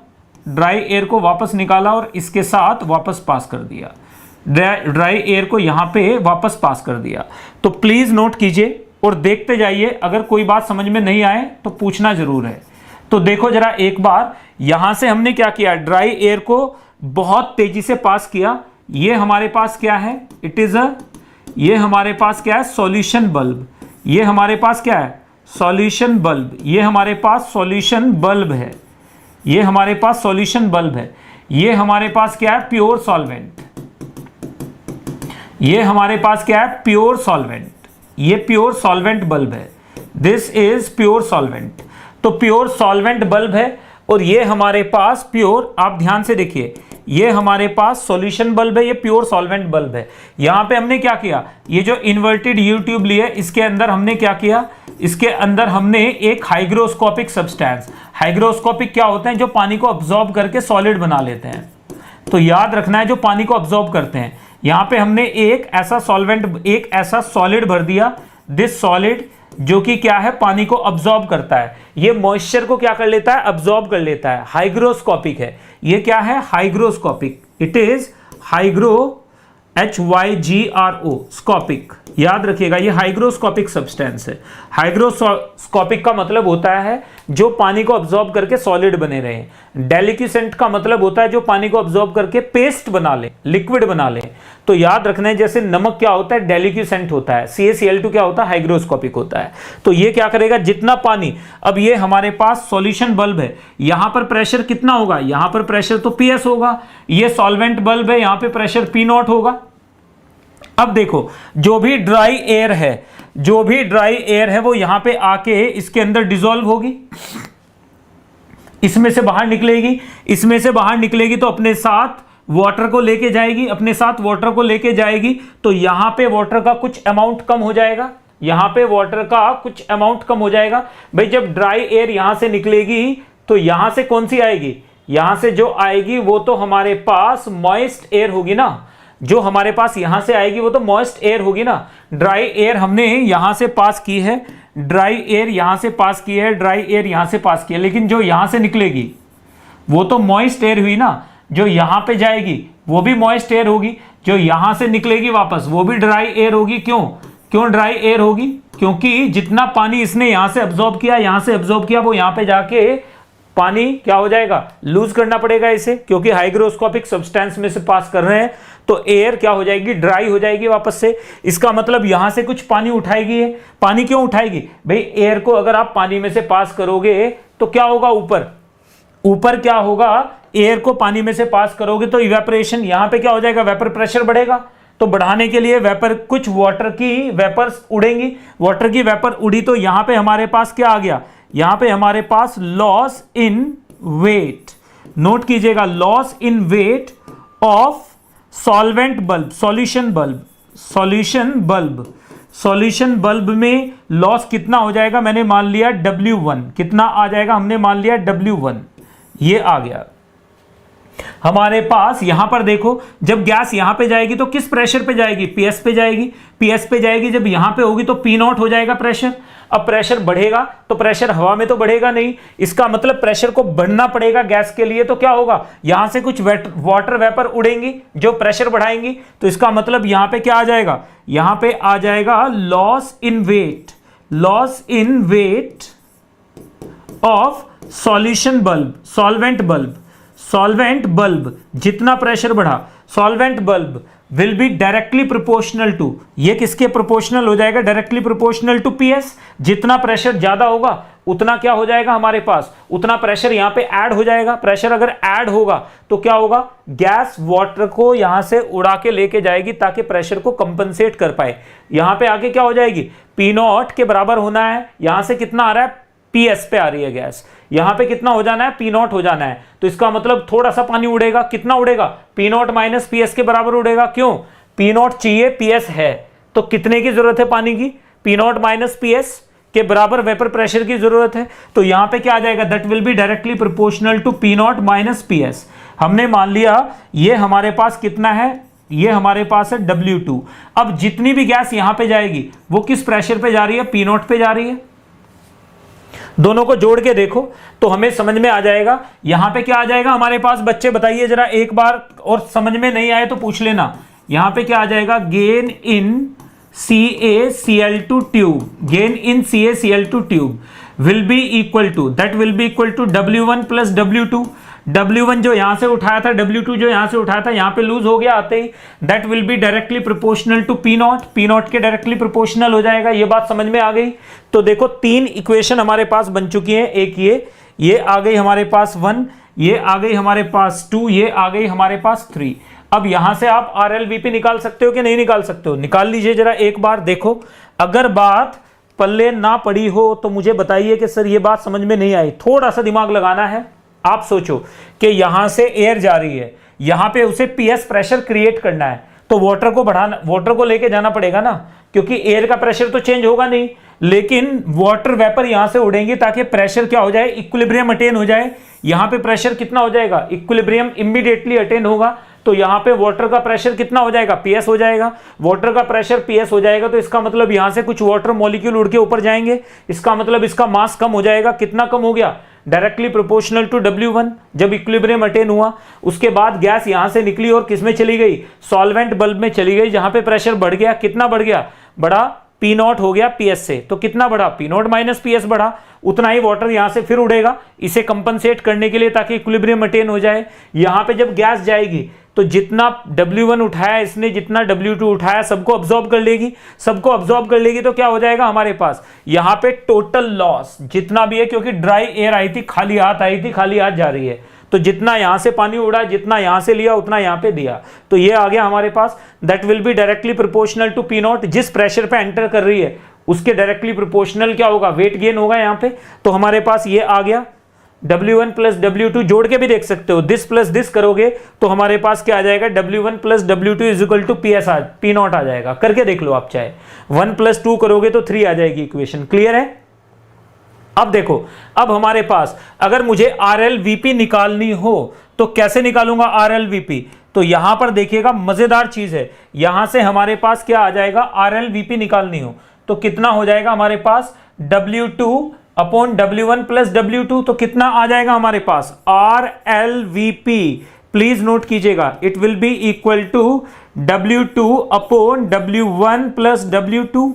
[SPEAKER 1] ड्राई एयर को वापस निकाला और इसके साथ वापस पास कर दिया। ड्राई एयर को यहां पे वापस पास कर दिया। तो प्लीज नोट कीजिए और देखते जाइए, अगर कोई बात समझ में नहीं आए तो पूछना जरूर है। तो देखो जरा एक बार, यहां से हमने क्या किया? ड्राई एयर को बहुत तेजी से पास किया। ये हमारे पास क्या है? इट इज ये हमारे पास क्या है? Solution bulb. ये हमारे पास क्या है? Solution bulb. ये हमारे पास सॉल्यूशन बल्ब है। ये हमारे पास सॉल्यूशन बल्ब है। ये हमारे पास क्या है? Pure solvent. ये हमारे पास क्या है? Pure solvent. ये प्योर सॉल्वेंट बल्ब है। This is pure solvent. तो प्योर सॉल्वेंट बल्ब है और ये हमारे पास प्योर, आप ध्यान से देखिए, ये हमारे पास सॉल्यूशन बल्ब है, ये प्योर सॉल्वेंट बल्ब है। यहां पे हमने क्या किया? ये जो इन्वर्टेड यू ट्यूब ली है इसके अंदर हमने क्या किया? इसके अंदर हमने एक हाइग्रोस्कोपिक सब्सटेंस, हाइग्रोस्कोपिक क्या होते हैं? जो पानी को अब्सॉर्ब करके सॉलिड बना लेते हैं। तो याद रखना है, जो पानी को अब्सॉर्ब करते हैं। यहां पे हमने एक ऐसा सॉल्वेंट, एक ऐसा सॉलिड भर दिया। दिस सॉलिड जो कि क्या है? पानी को अब्सॉर्ब करता है। ये मॉइस्चर को क्या कर लेता है? अब्सॉर्ब कर लेता है। हाइग्रोस्कोपिक है। ये क्या है? Hygroscopic. It is hygro, HYGRO, स्कोपिक। याद रखिएगा, ये हाइग्रोस्कोपिक सब्सटेंस है। हाइग्रोस्कोपिक का मतलब होता है जो पानी को अब्सॉर्ब करके सॉलिड बने रहे। डेलिक्यूसेंट का मतलब होता है जो पानी को अब्सॉर्ब करके पेस्ट बना ले, लिक्विड बना ले। तो याद रखना है, जैसे नमक क्या होता है? डेलिक्यूसेंट होता है। CaCl2 क्या होता है? हाइग्रोस्कोपिक होता है। तो ये क्या करेगा? जितना पानी, अब ये हमारे पास सॉल्यूशन बल्ब है, यहां पर प्रेशर कितना होगा? यहां पर प्रेशर तो PS होगा। ये सॉल्वेंट बल्ब है, यहां पे प्रेशर P0 होगा। अब देखो, जो भी ड्राई एयर है, जो भी ड्राई एयर है वो यहां पे आके इसके अंदर डिसॉल्व होगी, इसमें से बाहर निकलेगी। इसमें से बाहर निकलेगी तो अपने साथ वाटर को लेके जाएगी, अपने साथ वाटर को लेके जाएगी। तो यहां पे वाटर का कुछ अमाउंट कम हो जाएगा, यहां पे वाटर का कुछ अमाउंट कम हो जाएगा। भाई जब ड्राई एयर यहां से निकलेगी तो यहां से कौन सी आएगी? यहां से जो आएगी वो तो हमारे पास मॉइस्ट एयर होगी ना। जो हमारे पास यहां से आएगी वो तो मॉइस्ट एयर होगी ना। ड्राई एयर हमने यहां से पास की है, ड्राई एयर यहां से पास की है, ड्राई एयर यहां से पास की है, लेकिन जो यहां से निकलेगी वो तो मॉइस्ट एयर हुई ना। जो यहां पे जाएगी वो भी मॉइस्ट एयर होगी, जो यहां से निकलेगी वापस वो भी ड्राई एयर होगी। क्यों ड्राई एयर होगी? क्योंकि जितना पानी इसने यहां से अब्सॉर्ब किया, यहां से अब्सॉर्ब किया, वो यहां पे जाके पानी क्या हो जाएगा, लूज करना पड़ेगा इसे, क्योंकि हाइग्रोस्कोपिक सब्सटेंस में से पास कर रहे हैं, तो एयर क्या हो जाएगी, ड्राई हो जाएगी वापस से। इसका मतलब यहां से कुछ पानी उठाएगी है। पानी क्यों उठाएगी भाई, एयर को अगर आप पानी में से पास करोगे तो क्या होगा, ऊपर क्या होगा, एयर को पानी में से पास करोगे तो इवेपोरेशन, यहां पे क्या हो जाएगा, वेपर प्रेशर बढ़ेगा। तो बढ़ाने के लिए वेपर, कुछ वाटर की वेपर्स उड़ेंगी, वाटर की वेपर उड़ी तो यहां पे हमारे पास क्या आ गया, यहां पे हमारे पास लॉस इन वेट। नोट कीजिएगा, loss in weight of solvent bulb, solution bulb में लॉस कितना हो जाएगा, मैंने मान लिया W1, कितना आ जाएगा, हमने मान लिया W1, ये आ गया हमारे पास। यहां पर देखो, जब गैस यहां पे जाएगी तो किस प्रेशर पे जाएगी, PS पे जाएगी, PS पे जाएगी, जब यहां पे होगी तो P0 हो जाएगा प्रेशर। अब प्रेशर बढ़ेगा तो प्रेशर हवा में तो बढ़ेगा नहीं, इसका मतलब प्रेशर को बढ़ना पड़ेगा गैस के लिए, तो क्या होगा, यहां से कुछ वाटर वेपर उड़ेंगी जो प्रेशर बढ़ाएंगी, तो इसका मतलब यहां पे क्या आ जाएगा, यहां पे आ जाएगा loss in weight of solvent bulb, जितना प्रेशर बढ़ा, solvent bulb will be directly proportional to, ये किसके प्रोपोर्शनल हो जाएगा, डायरेक्टली प्रोपोर्शनल टू PS। जितना प्रेशर ज्यादा होगा उतना क्या हो जाएगा हमारे पास, उतना प्रेशर यहां पे ऐड हो जाएगा। प्रेशर अगर ऐड होगा तो क्या होगा, गैस वाटर को यहां से उड़ा के लेके जाएगी ताकि प्रेशर को कंपनसेट कर पाए। यहां पे आके क्या हो जाएगी, P0 के बराबर होना है, यहां से कितना आ रहा है, PS पे आ रही है गैस, यहां पे कितना हो जाना है, P0 हो जाना है। तो इसका मतलब थोड़ा सा पानी उड़ेगा, कितना उड़ेगा, P0 माइनस PS के बराबर उड़ेगा। क्यों, P0 चाहिए, PS है, तो कितने की जरूरत है पानी की, P0 माइनस PS के बराबर वेपर प्रेशर की जरूरत है। तो यहां पे क्या आ जाएगा, that will be directly proportional to P0 minus PS। हमने मान लिया ये हमारे पास कितना है, ये हमारे पास है W2। अब जितनी भी गैस यहां पे जाएगी वो किस प्रेशर पे जा रही है, P0 पे जा रही है। दोनों को जोड़ के देखो तो हमें समझ में आ जाएगा। यहां पे क्या आ जाएगा हमारे पास, बच्चे बताइए जरा एक बार, और समझ में नहीं आए तो पूछ लेना। यहां पे क्या आ जाएगा, gain in CaCl2 tube, gain in CaCl2 tube will be equal to, that will be equal to W1 plus W2। W1 जो यहां से उठाया था, W2 जो यहां से उठाया था, यहां पे लूज हो गया आते ही, that will be directly proportional to P0 के डायरेक्टली प्रोपोर्शनल हो जाएगा। ये बात समझ में आ गई। तो देखो तीन इक्वेशन हमारे पास बन चुकी हैं, एक ये आ गई हमारे पास 1, ये आ गई हमारे पास 2, ये आ गई हमारे पास 3। अब यहां से आप RLVP निकाल सकते हो कि नहीं निकाल सकते हो, निकाल लीजिए जरा एक बार। देखो अगर बात पल्ले ना पड़ी हो तो मुझे बताइए कि सर ये बात समझ में नहीं आई, थोड़ा सा दिमाग लगाना है। आप सोचो कि यहां से एयर जा रही है, यहां पे उसे PS प्रेशर क्रिएट करना है, तो वाटर को बढ़ाना, वाटर को लेके जाना पड़ेगा ना, क्योंकि एयर का प्रेशर तो चेंज होगा नहीं, लेकिन वाटर वेपर यहां से उड़ेंगे ताकि प्रेशर क्या हो जाए, इक्विलिब्रियम अटेन हो जाए। यहां पे प्रेशर कितना हो जाएगा, इक्विलिब्रियम इमीडिएटली अटेन होगा, तो यहां पे वाटर का प्रेशर कितना हो जाएगा, PS हो जाएगा। वाटर का प्रेशर PS हो जाएगा तो इसका मतलब यहां से कुछ वाटर मॉलिक्यूल उड़ के ऊपर जाएंगे, इसका मतलब इसका मास कम हो जाएगा। कितना कम हो गया, डायरेक्टली प्रोपोर्शनल टू W1। जब इक्विलिब्रियम अटेन हुआ उसके बाद गैस यहां से निकली और किसमें चली गई, सॉल्वेंट बल्ब में चली गई, जहां पे प्रेशर बढ़ गया, कितना बढ़ गया, बड़ा P0 हो गया PS से, तो कितना बढ़ा, P0 माइनस PS बढ़ा, उतना ही वाटर यहां से फिर उड़ेगा इसे कंपनसेट करने के लिए ताकि इक्विलिब्रियम अटेन हो जाए। यहां पे जब गैस जाएगी तो जितना W1 उठाया इसने, जितना W2 उठाया, सबको अब्सॉर्ब कर लेगी, सबको अब्सॉर्ब कर लेगी, तो क्या हो जाएगा हमारे पास यहां पे टोटल लॉस जितना भी है, क्योंकि ड्राई एयर आई थी, खाली हाथ आई थी, खाली हाथ जा रही है, तो जितना यहां से पानी उड़ा, जितना यहां से लिया उतना यहां पे दिया, तो ये आ गया हमारे पास, that will be directly proportional to P0। जिस प्रेशर पे एंटर कर रही है उसके डायरेक्टली प्रोपोर्शनल क्या होगा, वेट गेन होगा यहां पे। तो हमारे पास ये आ गया W1 प्लस W2, जोड़ के भी देख सकते हो, दिस प्लस दिस करोगे तो हमारे पास क्या आ जाएगा, W1 plus W2 is equal to P0 आ जाएगा। करके देख लो आप, चाहे 1 प्लस 2 करोगे तो 3 आ जाएगी इक्वेशन। क्लियर है। अब देखो, अब हमारे पास अगर मुझे RLVP निकालनी हो तो कैसे निकालूंगा RLVP, तो यहां पर देखिएगा मजेदार चीज है, यहां से हमारे पास क्या आ जाएगा, RLVP निकालनी हो तो कितना हो जाएगा हमारे पास, W2 upon W1 plus W2, तो कितना आ जाएगा हमारे पास, RLVP। प्लीज नोट कीजिएगा, it will be equal to W2 upon W1 plus W2।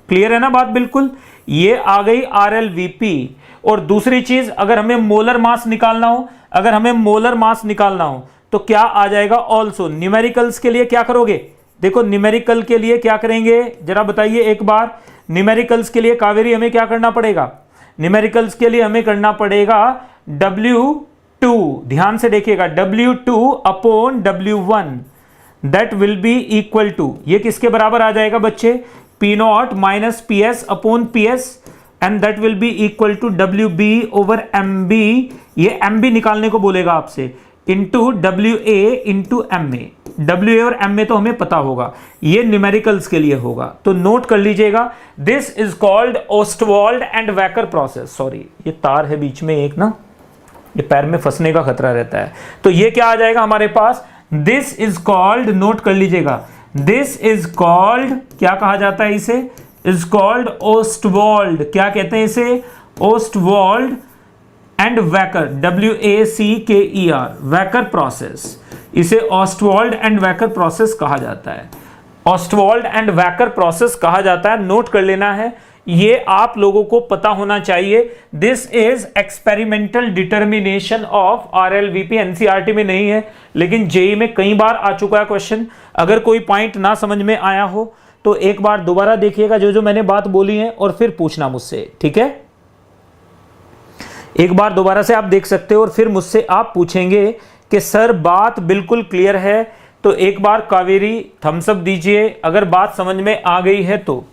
[SPEAKER 1] Clear है ना बात बिल्कुल। ये आ गई RLVP और दूसरी चीज, अगर हमें मोलर मास निकालना हो, तो क्या आ जाएगा ऑल्सो। न्यूमेरिकल्स के लिए क्या करोगे, देखो न्यूमेरिकल के लिए क्या करेंगे जरा बताइए एक बार। न्यूमेरिकल्स के लिए कावेरी हमें क्या करना पड़ेगा, न्यूमेरिकल्स के लिए हमें करना पड़ेगा W2, ध्यान से देखिएगा, W2 upon W1 that will be equal to, ये किसके बराबर आ जाएगा बच्चे, P0 minus PS upon PS and that will be equal to WB over MB, ये MB निकालने को बोलेगा आपसे, into WA into MA। WA और MA तो हमें पता होगा, ये न्यूमेरिकल्स के लिए होगा, तो नोट कर लीजिएगा। This is called Ostwald and Wacker process. Sorry, ये तार है बीच में एक ना, ये पैर में फंसने का खतरा रहता है, तो ये क्या आ जाएगा हमारे पास, दिस इज कॉल्ड, नोट कर लीजिएगा, दिस इज कॉल्ड, क्या कहा जाता है इसे, इज कॉल्ड ओस्टवाल्ड, क्या कहते हैं इसे, Ostwald and Wacker, WACKER, Wacker process, इसे ऑस्टवाल्ड एंड वैकर प्रोसेस कहा जाता है, ऑस्टवाल्ड एंड वैकर प्रोसेस कहा जाता है, नोट कर लेना है, ये आप लोगों को पता होना चाहिए। This is experimental determination of RLVP, NCERT में नहीं है, लेकिन JEE में कई बार आ चुका है क्वेश्चन। अगर कोई पॉइंट ना समझ में आया हो तो एक बार दोबारा देखिएगा जो मैंने बात बोली है और फिर पूछना मुझसे, ठीक है। एक बार दोबारा से आप देख सकते हो और फिर मुझसे आप पूछेंगे कि सर बात बिल्कुल क्लियर है, तो एक बार कावेरी थम्स अप दीजिए। अगर बात समझ में आ गई है तो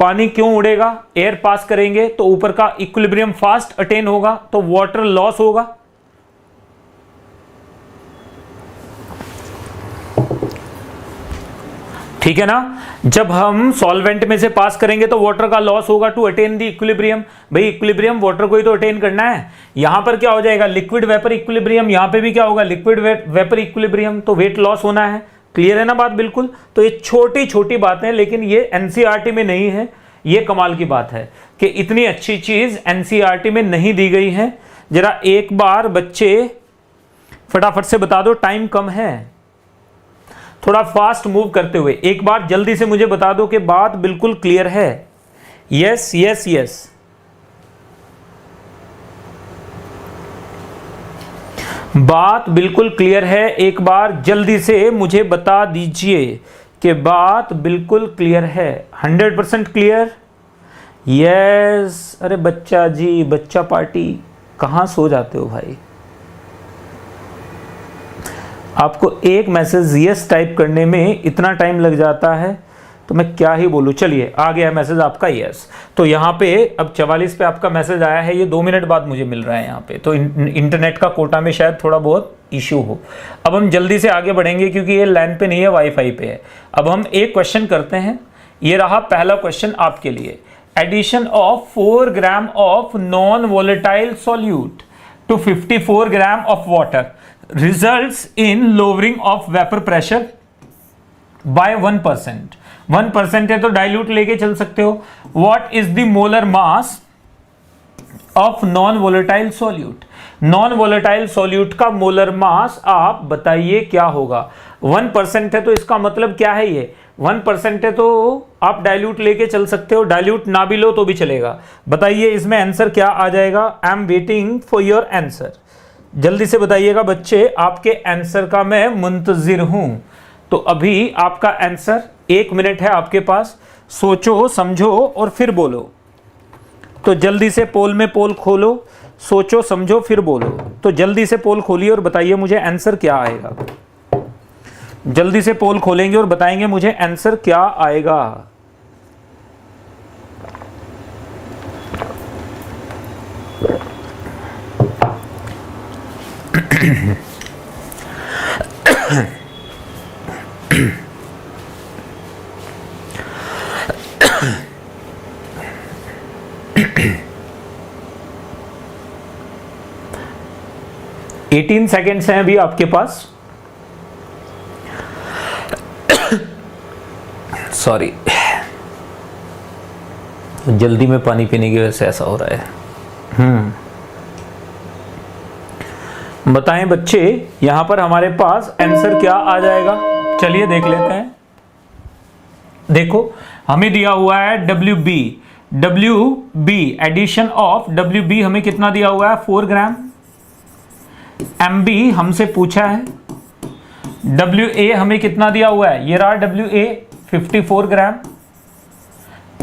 [SPEAKER 1] पानी क्यों उड़ेगा, एयर पास करेंगे तो ऊपर का इक्विलिब्रियम फास्ट अटेन होगा, तो वाटर लॉस होगा। ठीक है ना, जब हम सॉल्वेंट में से पास करेंगे तो वाटर का लॉस होगा टू अटेन द इक्विलिब्रियम। भाई इक्विलिब्रियम वाटर को ही तो अटेन करना है। यहां पर क्या हो जाएगा, लिक्विड वेपर इक्विलिब्रियम, यहां पे भी क्या होगा, लिक्विड वेपर इक्विलिब्रियम, तो वेट लॉस होना है। क्लियर है ना बात बिल्कुल। तो ये छोटी छोटी बातें, लेकिन ये NCERT में नहीं है। ये कमाल की बात है कि इतनी अच्छी चीज NCERT में नहीं दी गई है। जरा एक बार बच्चे फटाफट से बता दो, टाइम कम है, थोड़ा फास्ट मूव करते हुए एक बार जल्दी से मुझे बता दो कि बात बिल्कुल क्लियर है। यस यस यस, बात बिल्कुल क्लियर है। एक बार जल्दी से मुझे बता दीजिए कि बात बिल्कुल क्लियर है, 100% क्लियर। यस, अरे बच्चा जी, बच्चा पार्टी, कहाँ सो जाते हो भाई। आपको एक मैसेज यस टाइप करने में इतना टाइम लग जाता है तो मैं क्या ही बोलूँ। चलिए आ गया मैसेज आपका यस। तो यहाँ पे अब 44 पे आपका मैसेज आया है, ये 2 मिनट बाद मुझे मिल रहा है यहाँ पे, तो इंटरनेट का कोटा में शायद थोड़ा बहुत इशू हो। अब हम जल्दी से आगे बढ़ेंगे क्योंकि ये लैन पे नहीं है, वाईफाई पे है। अब हम एक क्वेश्चन करते हैं, ये रहा पहला क्वेश्चन आपके लिए। Addition of 4 gram of non volatile solute to 54 gram of water results in lowering of vapor pressure by 1%. 1% है तो डाइल्यूट लेके चल सकते हो। What is the molar mass of non-volatile solute? Non-volatile solute का मोलर मास आप बताइए क्या होगा। 1% है तो इसका मतलब क्या है, ये 1% है तो आप डाइल्यूट लेके चल सकते हो, डाइल्यूट ना भी लो तो भी चलेगा। बताइए इसमें आंसर क्या आ जाएगा। I am waiting for your answer, जल्दी से बताइएगा बच्चे, आपके आंसर का मैं मुंतजिर हूं। तो अभी आपका आंसर 1 मिनट है आपके पास, सोचो समझो और फिर बोलो। तो जल्दी से पोल में पोल खोलो, सोचो समझो फिर बोलो। तो जल्दी से पोल खोलिए और बताइए मुझे आंसर क्या आएगा। जल्दी से पोल खोलेंगे और बताएंगे मुझे आंसर क्या आएगा। एटीन सेकेंड्स हैं अभी आपके पास। सॉरी, जल्दी में पानी पीने की वजह से ऐसा हो रहा है। बताएं बच्चे, यहां पर हमारे पास आंसर क्या आ जाएगा। चलिए देख लेते हैं। देखो हमें दिया हुआ है WB, WB, addition of WB हमें कितना दिया हुआ है 4 ग्राम। MB हमसे पूछा है, WA हमें कितना दिया हुआ है, ये रहा WA 54 ग्राम।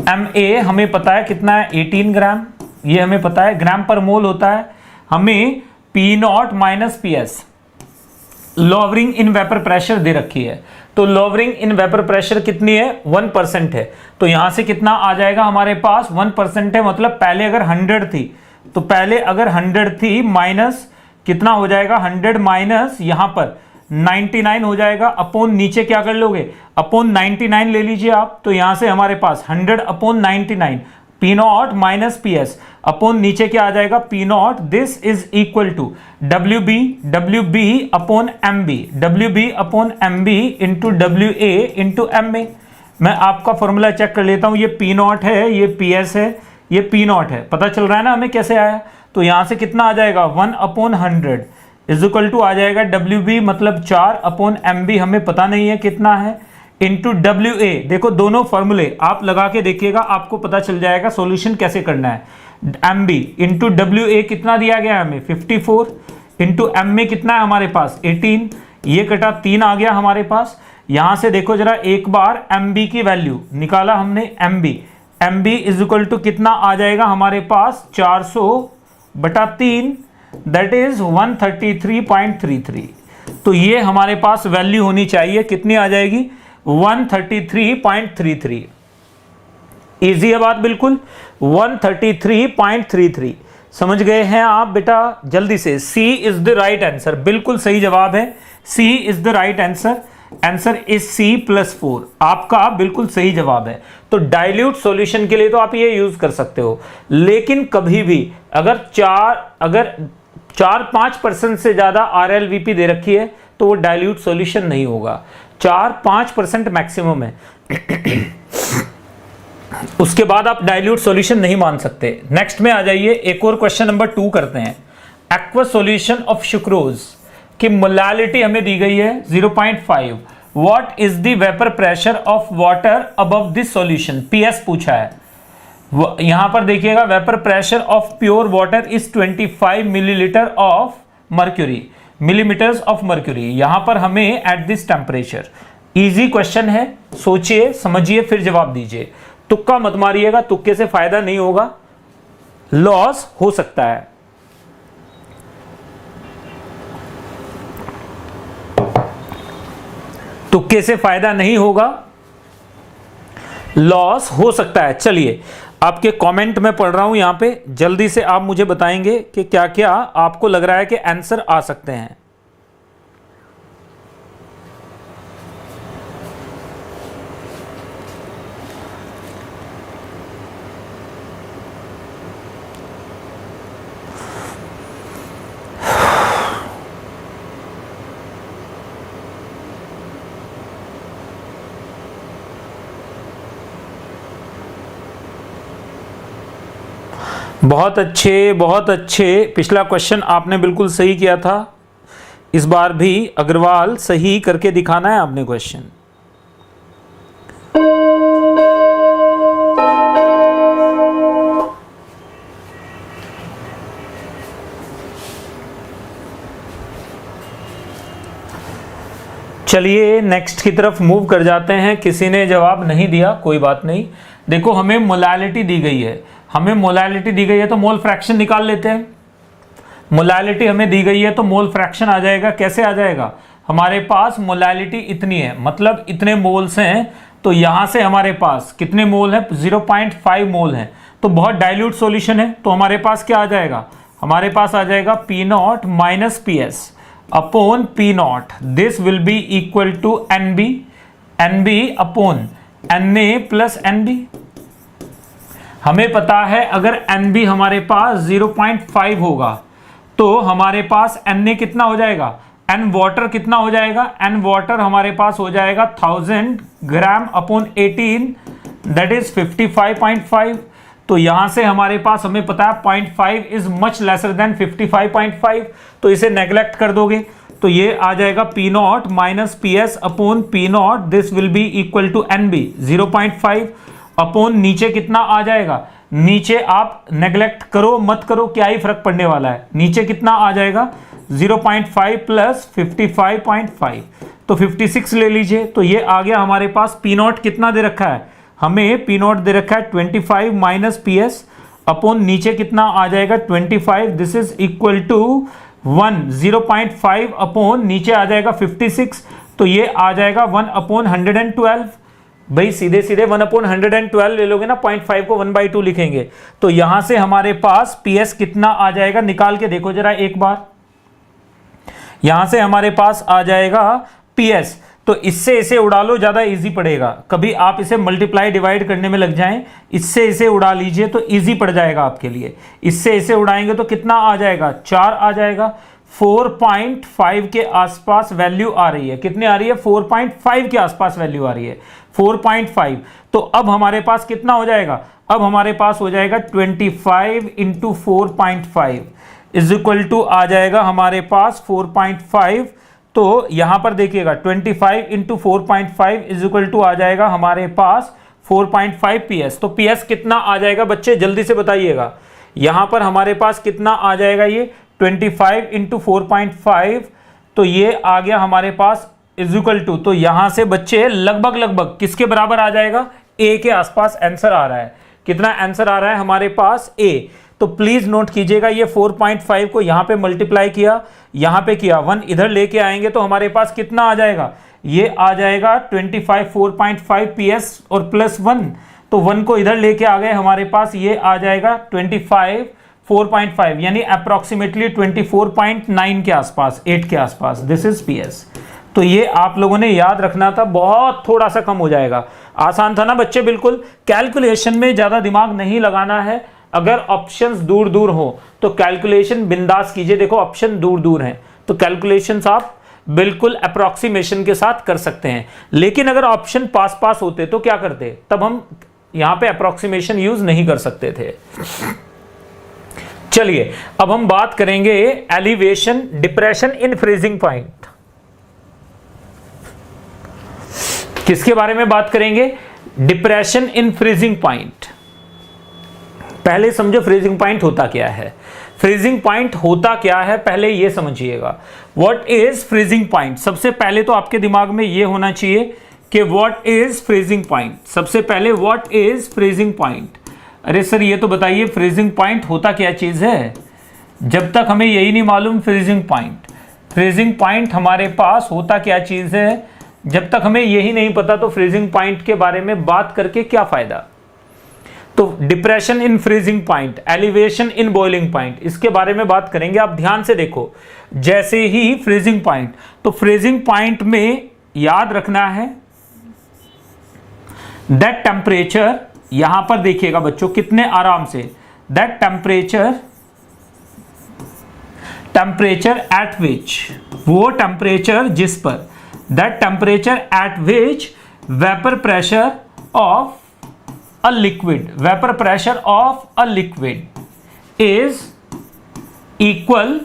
[SPEAKER 1] MA हमें पता है कितना है 18 ग्राम, ये हमें पता है ग्राम पर मोल होता है। हमें P0 minus PS lowering in vapour pressure दे रखी है, तो लोवरिंग इन वेपर प्रेशर कितनी है 1% है, तो यहां से कितना आ जाएगा हमारे पास 1% है, मतलब पहले अगर 100 थी तो पहले अगर 100 थी माइनस कितना हो जाएगा 100 माइनस यहां पर 99 हो जाएगा, अपॉन नीचे क्या कर लोगे अपॉन 99 ले लीजिए आप, तो यहां से हमारे पास 100 upon 99 P0 minus PS upon नीचे क्या आ जाएगा P0, this is equal to WB upon MB, WB upon MB into WA into MA। मैं आपका फॉर्मूला चेक कर लेता हूं, ये P0 है, ये PS है, ये P0 है, पता चल रहा है ना हमें कैसे आया। तो यहां से कितना आ जाएगा 1 अपॉन 100 इज इक्वल टू आ जाएगा WB मतलब 4 अपॉन MB हमें पता नहीं है कितना है, इंटू WA। देखो दोनों फॉर्मूले आप लगा के देखिएगा, आपको पता चल जाएगा सॉल्यूशन कैसे करना है। MB इंटू WA कितना दिया गया है हमें 54, इंटू MA कितना है हमारे पास 18, ये कटा 3 आ गया हमारे पास। यहां से देखो जरा एक बार MB की वैल्यू निकाला हमने, MB इज इक्वल टू कितना आ जाएगा हमारे पास 400/3 दैट इज 133.33। तो ये हमारे पास वैल्यू होनी चाहिए, कितनी आ जाएगी 133.33। इजी है बात बिल्कुल, 133.33 समझ गए हैं आप बेटा। जल्दी से C is the right answer, बिल्कुल सही जवाब है, C is the right answer, answer is C+4 आपका बिल्कुल सही जवाब है। तो डाइल्यूट सॉल्यूशन के लिए तो आप ये यूज कर सकते हो, लेकिन कभी भी अगर 4-5% से ज्यादा RLVP दे रखी है तो वो डाइल्यूट सॉल्यूशन नहीं होगा, 4-5% मैक्सिमम है उसके बाद आप डाइल्यूट सॉल्यूशन नहीं मान सकते। नेक्स्ट में आ जाइए, एक और क्वेश्चन नंबर 2 करते हैं। एक्वा सॉल्यूशन ऑफ सुक्रोज की मोलालिटी हमें दी गई है 0.5, what is the vapour pressure of water above this solution, PS पूछा है। यहां पर देखिएगा vapour pressure of pure water is 25 millilitre of mercury, millimetres of mercury. यहां पर हमें at this temperature, easy question है, सोचिए समझिए फिर जवाब दीजिए, तुक्का मत मारिएगा, तुक्के से फायदा नहीं होगा, लॉस हो सकता है। तुक्के से फायदा नहीं होगा, लॉस हो सकता है। चलिए आपके कमेंट में पढ़ रहा हूं यहां पे, जल्दी से आप मुझे बताएंगे कि क्या क्या आपको लग रहा है कि आंसर आ सकते हैं। बहुत अच्छे, बहुत अच्छे, पिछला क्वेश्चन आपने बिल्कुल सही किया था, इस बार भी अग्रवाल सही करके दिखाना है आपने क्वेश्चन। चलिए नेक्स्ट की तरफ मूव कर जाते हैं। किसी ने जवाब नहीं दिया, कोई बात नहीं। देखो हमें मोलालिटी दी गई है, हमें मोलालिटी दी गई है तो मोल फ्रैक्शन निकाल लेते हैं। मोलालिटी हमें दी गई है तो मोल फ्रैक्शन आ जाएगा, कैसे आ जाएगा, हमारे पास मोलालिटी इतनी है मतलब इतने मोल्स हैं, तो यहां से हमारे पास कितने मोल है 0.5 मोल है, तो बहुत डाइल्यूट सॉल्यूशन है। तो हमारे पास क्या आ जाएगा, हमारे पास आ जाएगा P0 minus PS upon P0, this will be equal to NB upon Na plus NB। हमें पता है अगर NB हमारे पास 0.5 होगा तो हमारे पास Na कितना हो जाएगा, N वाटर कितना हो जाएगा, N वाटर हमारे पास हो जाएगा 1000 ग्राम अपॉन 18 दैट इज 55.5। तो यहां से हमारे पास हमें पता है 0.5 इज मच लेसर देन 55.5, तो इसे नेग्लेक्ट कर दोगे तो ये आ जाएगा P0 minus PS upon P0, this will be equal to NB 0.5 upon नीचे कितना आ जाएगा, नीचे आप नेग्लेक्ट करो मत करो, क्या ही फर्क पड़ने वाला है। नीचे कितना आ जाएगा 0.5 प्लस 55.5, तो 56 ले लीजिए। तो ये आ गया हमारे पास। पी नॉट कितना दे रखा है हमें, पी नॉट दे रखा है 25 माइनस पी एस अपॉन नीचे कितना आ जाएगा 25, this is equal to 1, 0.5 upon नीचे आ जाएगा 56, तो ये आ जाएगा 1 अपॉन 112। भाई सीधे सीधे 1 अपॉन 112 ले लोगे ना, 0.5 को 1/2 लिखेंगे, तो यहां से हमारे पास पी एस कितना आ जाएगा, निकाल के देखो जरा एक बार। यहां से हमारे पास आ जाएगा पी एस, तो इससे इसे उड़ा लो, ज्यादा इजी पड़ेगा। कभी आप इसे मल्टीप्लाई डिवाइड करने में लग जाएं, इससे इसे उड़ा लीजिए तो इजी पड़ जाएगा आपके लिए। इससे इसे उड़ाएंगे तो कितना आ जाएगा 4 आ जाएगा। 4.5 के आसपास वैल्यू आ रही है, कितनी आ रही है 4.5 के आसपास वैल्यू आ रही है 4.5। तो अब हमारे पास कितना हो जाएगा, अब हमारे पास हो जाएगा 25 इंटू 4.5 इज इक्वल टू आ जाएगा हमारे पास 4.5। तो यहां पर देखिएगा 25 इंटू 4.5 इज इक्वल टू आ जाएगा हमारे पास 4.5 पीएस। तो पीएस कितना आ जाएगा बच्चे, जल्दी से बताइएगा। यहां पर हमारे पास कितना आ जाएगा, ये 25 इंटू 4.5, तो ये आ गया हमारे पास इज इक्वल टू, तो यहां से बच्चे लगभग लगभग किसके बराबर आ जाएगा, ए के आसपास आंसर आ रहा है। कितना आंसर आ रहा है हमारे पास, ए। तो प्लीज नोट कीजिएगा, ये 4.5 को यहां पे मल्टीप्लाई किया, यहां पे किया, 1 इधर लेके आएंगे तो हमारे पास कितना आ जाएगा, ये आ जाएगा 25 4.5 पीएस और प्लस 1, तो 1 को इधर लेके आ गए हमारे पास, ये आ जाएगा 25 4.5 यानी अप्रोक्सीमेटली 24.9 के आसपास, 8 के आसपास, दिस इज पीएस। तो ये आप लोगों ने याद रखना था, बहुत थोड़ा सा कम हो जाएगा। आसान था ना बच्चे, बिल्कुल। कैलकुलेशन में ज्यादा दिमाग नहीं लगाना है। अगर ऑप्शंस दूर दूर हो तो कैलकुलेशन बिंदास कीजिए। देखो ऑप्शन दूर दूर हैं तो कैलकुलेशंस आप बिल्कुल अप्रोक्सीमेशन के साथ कर सकते हैं, लेकिन अगर ऑप्शन पास पास होते तो क्या करते, तब हम यहां पे अप्रोक्सीमेशन यूज नहीं कर सकते थे। चलिए अब हम बात करेंगे elevation depression in freezing point. किसके बारे में बात करेंगे, डिप्रेशन इन फ्रीजिंग पॉइंट। पहले समझो फ्रीजिंग पॉइंट होता क्या है। फ्रीजिंग पॉइंट होता क्या है पहले ये समझिएगा। व्हाट इज फ्रीजिंग पॉइंट, सबसे पहले तो आपके दिमाग में ये होना चाहिए कि व्हाट इज फ्रीजिंग पॉइंट। सबसे पहले व्हाट इज फ्रीजिंग पॉइंट। अरे सर ये तो बताइए फ्रीजिंग पॉइंट होता क्या चीज है। जब तक हमें यही नहीं मालूम फ्रीजिंग पॉइंट हमारे पास होता क्या चीज है, जब तक हमें यही नहीं पता तो फ्रीजिंग पॉइंट के बारे में बात करके क्या फायदा। तो depression in freezing point, elevation in boiling point, इसके बारे में बात करेंगे। आप ध्यान से देखो, जैसे ही फ्रीजिंग पॉइंट, तो फ्रीजिंग पॉइंट में याद रखना है दैट टेम्परेचर, यहां पर देखिएगा बच्चों कितने आराम से, दैट टेम्परेचर एट विच, वो टेम्परेचर जिस पर, that temperature at which vapour pressure of a liquid, vapor pressure of a liquid is equal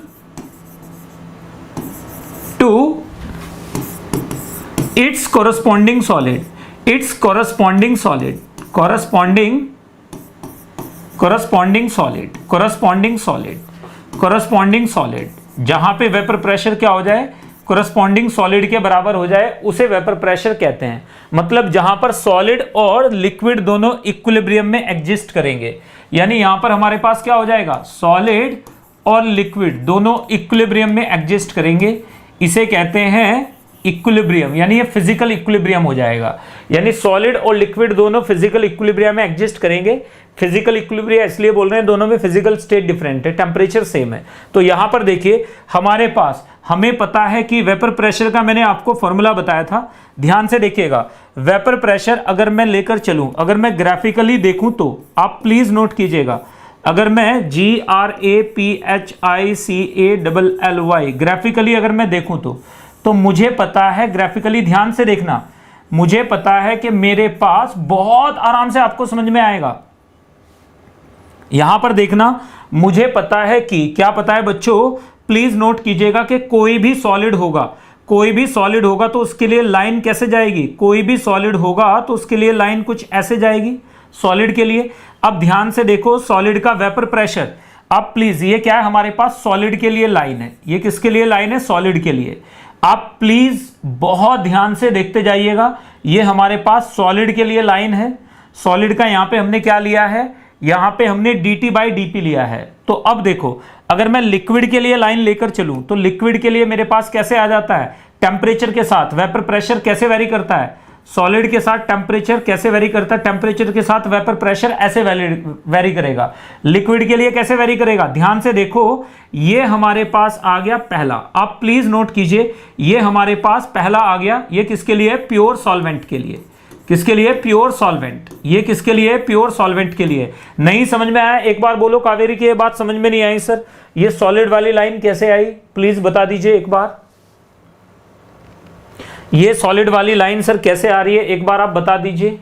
[SPEAKER 1] to its corresponding solid, its corresponding solid, corresponding solid, जहां पे वेपर प्रेशर क्या हो जाए, corresponding solid के बराबर हो जाए, उसे वेपर प्रेशर कहते हैं। मतलब जहां पर सॉलिड और लिक्विड दोनों इक्विलिब्रियम में एग्जिस्ट करेंगे, यानी यहां पर हमारे पास क्या हो जाएगा, सॉलिड और लिक्विड दोनों इक्विलिब्रियम में एग्जिस्ट करेंगे, इसे कहते हैं इक्विलिब्रियम, यानी ये फिजिकल इक्विलिब्रियम हो जाएगा। यानी सॉलिड और लिक्विड दोनों फिजिकल इक्विलिब्रियम में एग्जिस्ट करेंगे। फिजिकल इक्विलिब्रियम इसलिए बोल रहे हैं, दोनों में फिजिकल स्टेट डिफरेंट है, टेम्परेचर सेम है। तो यहां पर देखिए हमारे पास, हमें पता है कि वेपर प्रेशर का मैंने आपको फॉर्मूला बताया था, ध्यान से देखिएगा। वेपर प्रेशर अगर मैं लेकर चलूं, अगर मैं ग्राफिकली देखूं तो आप प्लीज नोट कीजिएगा, अगर मैं GRAPHICALLY ग्राफिकली अगर मैं देखूं तो मुझे पता है, ग्राफिकली ध्यान से देखना, मुझे पता है कि मेरे पास बहुत आराम से आपको समझ में आएगा। यहां पर देखना, मुझे पता है कि, क्या पता है बच्चों, प्लीज नोट कीजिएगा कि कोई भी सॉलिड होगा तो उसके लिए लाइन कैसे जाएगी, कोई भी सॉलिड होगा तो उसके लिए लाइन कुछ ऐसे जाएगी। सॉलिड के लिए। अब ध्यान से देखो सॉलिड का वेपर प्रेशर। अब प्लीज ये क्या है हमारे पास सॉलिड के लिए लाइन है, ये किसके लिए लाइन है, सॉलिड के लिए। आप प्लीज बहुत ध्यान से देखते जाइएगा, ये हमारे पास सॉलिड के लिए लाइन है। सॉलिड का यहां पे हमने क्या लिया है, यहां पे हमने dt बाई dp लिया है। तो अब देखो अगर मैं लिक्विड के लिए लाइन लेकर चलूं तो लिक्विड के लिए मेरे पास कैसे आ जाता है, टेम्परेचर के साथ वेपर प्रेशर कैसे वेरी करता है, सॉलिड के साथ टेम्परेचर कैसे वेरी करता है, टेम्परेचर के साथ वेपर प्रेशर ऐसे वेरी करेगा। लिक्विड के लिए कैसे वेरी करेगा, ध्यान से देखो ये हमारे पास आ गया पहला। आप प्लीज नोट कीजिए ये हमारे पास पहला आ गया, ये किसके लिए, प्योर सॉल्वेंट के लिए। किसके लिए, प्योर सॉल्वेंट। ये किसके लिए, प्योर सॉल्वेंट के लिए। नहीं समझ में आया एक बार बोलो कावेरी की ये बात समझ में नहीं आई सर, ये सॉलिड वाली लाइन कैसे आई, प्लीज बता दीजिए एक बार। ये सॉलिड वाली लाइन सर कैसे आ रही है एक बार आप बता दीजिए।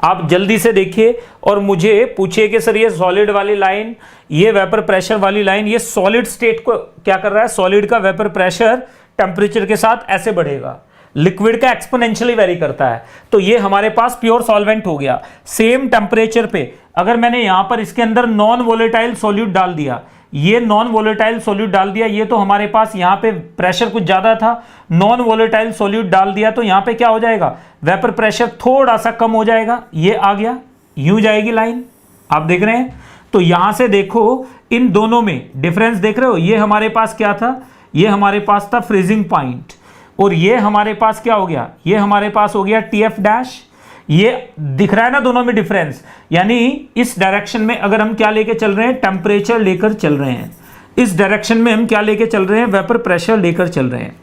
[SPEAKER 1] आप जल्दी से देखिए और मुझे पूछिए कि सर ये सॉलिड वाली लाइन, ये वेपर प्रेशर वाली लाइन, ये सॉलिड स्टेट को क्या कर रहा है, सॉलिड का वेपर प्रेशर टेम्परेचर के साथ ऐसे बढ़ेगा, लिक्विड का एक्सपोनेंशियली वेरी करता है। तो ये हमारे पास प्योर सॉल्वेंट हो गया। सेम टेम्परेचर पे अगर मैंने यहां पर इसके अंदर नॉन वोलेटाइल सॉल्यूट डाल दिया, ये नॉन वोलेटाइल सॉल्यूट डाल दिया, ये तो हमारे पास यहाँ पे प्रेशर कुछ ज्यादा था, नॉन वोलेटाइल सॉल्यूट डाल दिया तो यहाँ पे क्या हो जाएगा, वेपर प्रेशर थोड़ा सा कम हो जाएगा, ये आ गया, यूं जाएगी लाइन, आप देख रहे हैं। तो यहां से देखो इन दोनों में डिफरेंस देख रहे हो, ये हमारे पास क्या था, ये हमारे पास था फ्रीजिंग पॉइंट, और ये हमारे पास क्या हो गया, ये हमारे पास हो गया TF डैश। ये दिख रहा है ना दोनों में डिफरेंस, यानी इस डायरेक्शन में अगर हम क्या लेके चल रहे हैं, टेम्परेचर लेकर चल रहे हैं, इस डायरेक्शन में हम क्या लेके चल रहे हैं, वेपर प्रेशर लेकर चल रहे हैं।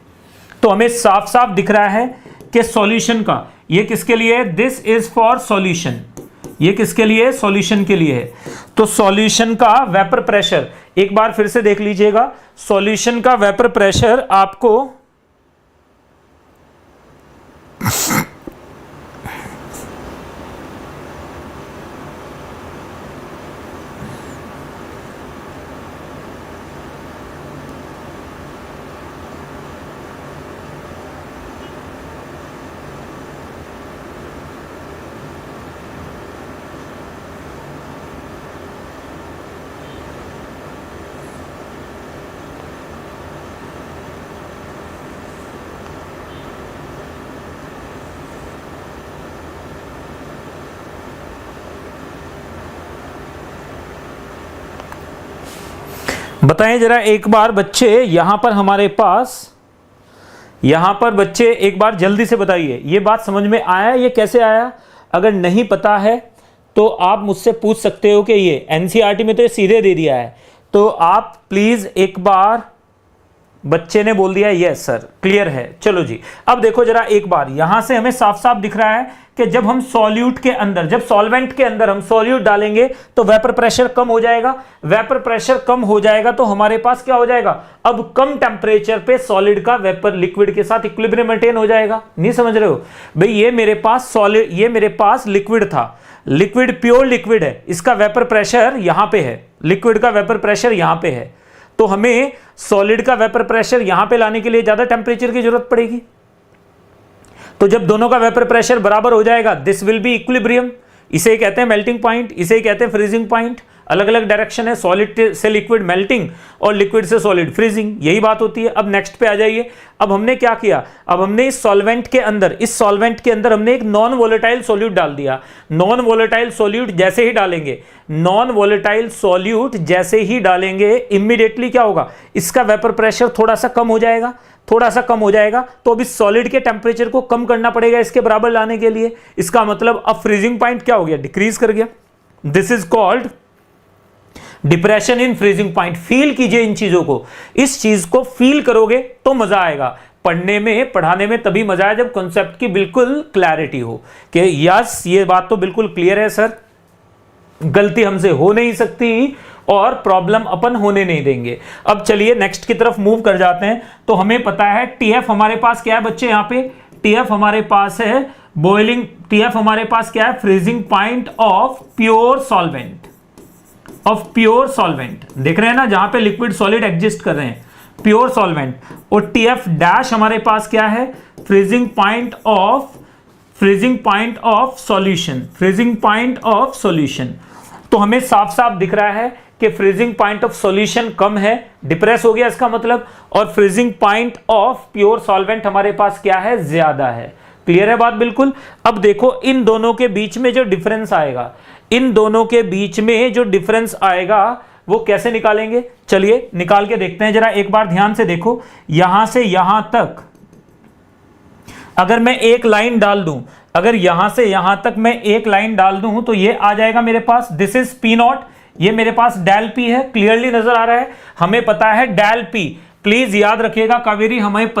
[SPEAKER 1] तो हमें साफ साफ दिख रहा है कि सॉल्यूशन का, ये किसके लिए है, दिस इज फॉर सॉल्यूशन, ये किसके लिए, सॉल्यूशन के लिए है। तो सॉल्यूशन का वेपर प्रेशर एक बार फिर से देख लीजिएगा, सॉल्यूशन का वेपर प्रेशर आपको बताएं जरा एक बार बच्चे, यहां पर हमारे पास, यहां पर बच्चे एक बार जल्दी से बताइए ये बात समझ में आया, ये कैसे आया। अगर नहीं पता है तो आप मुझसे पूछ सकते हो कि ये एनसीईआरटी में तो ये सीधे दे दिया है, तो आप प्लीज एक बार, बच्चे ने बोल दिया यस सर क्लियर है। चलो जी अब देखो जरा एक बार, यहां से हमें साफ साफ दिख रहा है कि जब हम सॉल्यूट के अंदर, जब सॉल्वेंट के अंदर हम सॉल्यूट डालेंगे तो वेपर प्रेशर कम हो जाएगा, वेपर प्रेशर कम हो जाएगा तो हमारे पास क्या हो जाएगा, अब कम टेम्परेचर पे सॉलिड का वेपर लिक्विड के साथ इक्विलिब्रियम मेंटेन हो जाएगा। नहीं समझ रहे हो भाई, ये मेरे पास सॉलिड, ये मेरे पास लिक्विड था, लिक्विड प्योर लिक्विड है, इसका वेपर प्रेशर यहां पे है, लिक्विड का वेपर प्रेशर यहां पे है, तो हमें सॉलिड का वेपर प्रेशर यहां पे लाने के लिए ज्यादा टेम्परेचर की जरूरत पड़ेगी। तो जब दोनों का वेपर प्रेशर बराबर हो जाएगा, दिस विल बी इक्विलिब्रियम, इसे कहते हैं मेल्टिंग पॉइंट, इसे कहते हैं फ्रीजिंग पॉइंट। अलग अलग डायरेक्शन है, सॉलिड से लिक्विड मेल्टिंग और लिक्विड से सॉलिड फ्रीजिंग, यही बात होती है। अब नेक्स्ट पे आ जाइए, अब हमने क्या किया, अब हमने इस सॉल्वेंट के अंदर, इस सॉल्वेंट के अंदर हमने एक नॉन वोलेटाइल सॉल्यूट डाल दिया। नॉन वोलेटाइल सॉल्यूट जैसे ही डालेंगे, नॉन वोलेटाइल सॉल्यूट जैसे ही डालेंगे इमीडिएटली क्या होगा, इसका वेपर प्रेशर थोड़ा सा कम हो जाएगा, थोड़ा सा कम हो जाएगा। तो अब इस सॉलिड के टेम्परेचर को कम करना पड़ेगा इसके बराबर लाने के लिए। इसका मतलब अब फ्रीजिंग पॉइंट क्या हो गया, डिक्रीज कर गया। This is called depression in freezing point. Feel कीजिए इन चीजों को, इस चीज को फील करोगे तो मजा आएगा पढ़ने में, पढ़ाने में तभी मजा आए जब कॉन्सेप्ट की बिल्कुल क्लैरिटी हो कि यस ये बात तो बिल्कुल क्लियर है सर, गलती हमसे हो नहीं सकती और प्रॉब्लम अपन होने नहीं देंगे। अब चलिए नेक्स्ट की तरफ मूव कर जाते हैं। तो हमें पता है टीएफ हमारे पास क्या है बच्चे, यहां पे टीएफ हमारे पास है बॉइलिंग, टीएफ हमारे पास क्या है, freezing point of pure solvent, of pure solvent. देख रहे हैं ना, जहां पे लिक्विड सॉलिड एग्जिस्ट कर रहे हैं, प्योर सॉल्वेंट। और टीएफ डैश हमारे पास क्या है, freezing point of freezing point of solution, freezing point of solution. तो हमें साफ साफ दिख रहा है कि फ्रीजिंग पॉइंट ऑफ सॉल्यूशन कम है, डिप्रेस हो गया इसका मतलब, और freezing point of pure solvent हमारे पास क्या है, ज्यादा है। क्लियर है बात बिल्कुल। अब देखो इन दोनों के बीच में जो डिफरेंस आएगा, इन दोनों के बीच में जो डिफरेंस आएगा वो कैसे निकालेंगे, चलिए निकाल के देखते हैं। जरा एक बार ध्यान से देखो, यहां से यहां तक अगर मैं एक लाइन डाल दूं, अगर यहां से यहां तक मैं एक लाइन डाल दूं तो ये आ जाएगा मेरे पास, दिस इज पी नॉट, ये मेरे पास डेल पी है। क्लियरली नजर आ रहा है, हमें पता है डेल पी। प्लीज याद रखिएगा कावेरी, हमें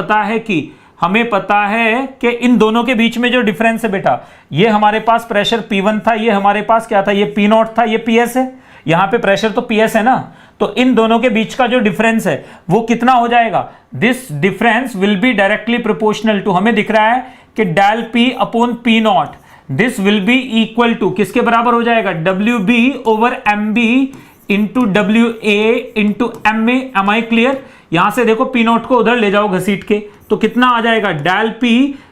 [SPEAKER 1] पता है कि इन दोनों के बीच में जो डिफरेंस है बेटा, ये हमारे पास प्रेशर P1 था, ये हमारे पास क्या था, ये P0 था, ये PS है, यहां पे प्रेशर तो PS है ना। तो इन दोनों के बीच का जो डिफरेंस है वो कितना हो जाएगा, this difference will be directly proportional to, हमें दिख रहा है कि del P upon P0, this will be equal to किसके बराबर हो जाएगा, WB over MB into WA into MA। Am I clear. यहां से देखो P0 को उधर ले जाओ घसीट के, तो कितना आ जाएगा, del P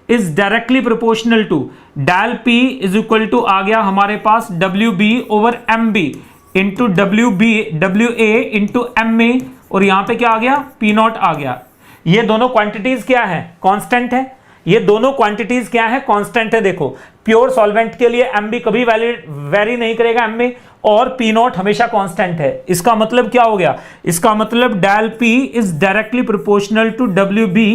[SPEAKER 1] is directly proportional to, del P is equal to आ गया हमारे पास WB over MB into WA into MA, और यहां पे क्या आ गया, P0 आ गया। ये दोनों क्वांटिटीज क्या है, कांस्टेंट है, ये दोनों क्वांटिटीज क्या है, कांस्टेंट है। देखो प्योर सॉल्वेंट के लिए MB कभी वेरी नहीं करेगा MA, और P0 हमेशा कांस्टेंट है। इसका मतलब क्या हो गया, इसका मतलब del P is directly proportional to WB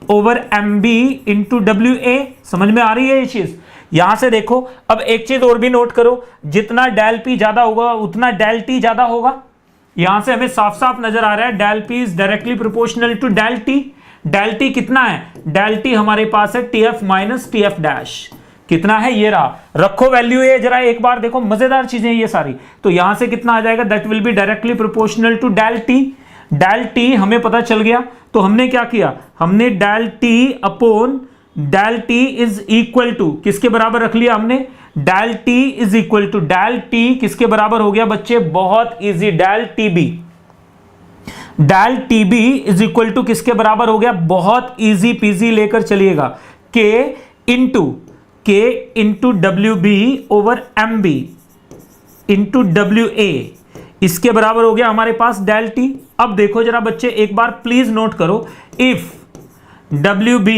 [SPEAKER 1] over MB into WA। समझ में आ रही है ये चीज। यहां से देखो अब एक चीज और भी नोट करो, जितना डेल P ज्यादा होगा उतना डेल T ज्यादा होगा। यहां से हमें साफ साफ नजर आ रहा है del P is directly proportional to del T। Del T कितना है, डेल T हमारे पास है TF माइनस TF डैश, कितना है, ये रहा, रखो वैल्यू ये, जरा एक बार देखो, मजेदार चीजें ये सारी। तो यहां से कितना आ जाएगा, that will be directly proportional to del T। Del T हमें पता चल गया, तो हमने क्या किया, हमने del T upon del T is equal to किसके बराबर रख लिया हमने, del T is equal to del T किसके बराबर हो गया बच्चे, बहुत easy, del TB। Del TB is equal to किसके बराबर हो गया, बहुत इजी पीजी लेकर चलिएगा, K into WB over MB into WA, इसके बराबर हो गया हमारे पास डेल T। अब देखो जरा बच्चे एक बार प्लीज नोट करो, इफ WB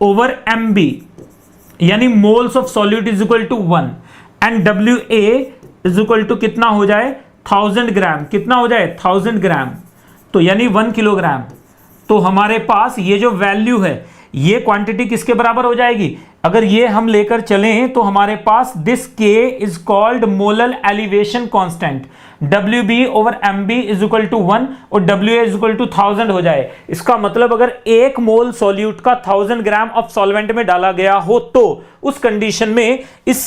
[SPEAKER 1] ओवर MB यानी moles of solute is equal to 1 and WA is equal to कितना हो जाए, 1000 ग्राम, कितना हो जाए 1000 ग्राम, तो यानी 1 किलोग्राम। तो हमारे पास ये जो वैल्यू है, ये क्वांटिटी किसके बराबर हो जाएगी, अगर ये हम लेकर चलें तो हमारे पास this K is called molal elevation constant, WB over MB is equal to 1 और WA इज इक्वल टू 1000 हो जाए। इसका मतलब अगर 1 मोल सॉल्यूट का 1000 ग्राम ऑफ सॉल्वेंट में डाला गया हो तो उस कंडीशन में इस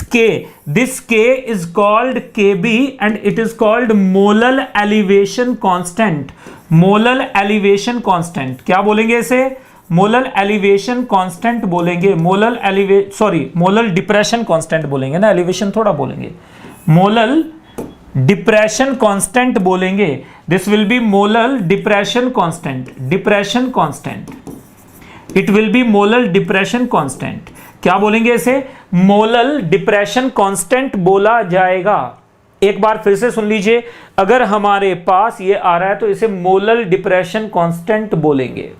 [SPEAKER 1] this K is called KB and it is called molal elevation constant. Molal elevation constant क्या बोलेंगे इसे, मोलल एलिवेशन कांस्टेंट बोलेंगे, मोलल डिप्रेशन कांस्टेंट बोलेंगे ना, एलिवेशन थोड़ा बोलेंगे, मोलल डिप्रेशन कांस्टेंट बोलेंगे। This will B molal depression constant, depression constant, it will B molal depression constant. क्या बोलेंगे इसे, मोलल डिप्रेशन कांस्टेंट बोला जाएगा। एक बार फिर से सुन लीजिए, अगर हमारे पास ये आ रहा है तो इसे मोलल डिप्रेशन कांस्टेंट बोलेंगे।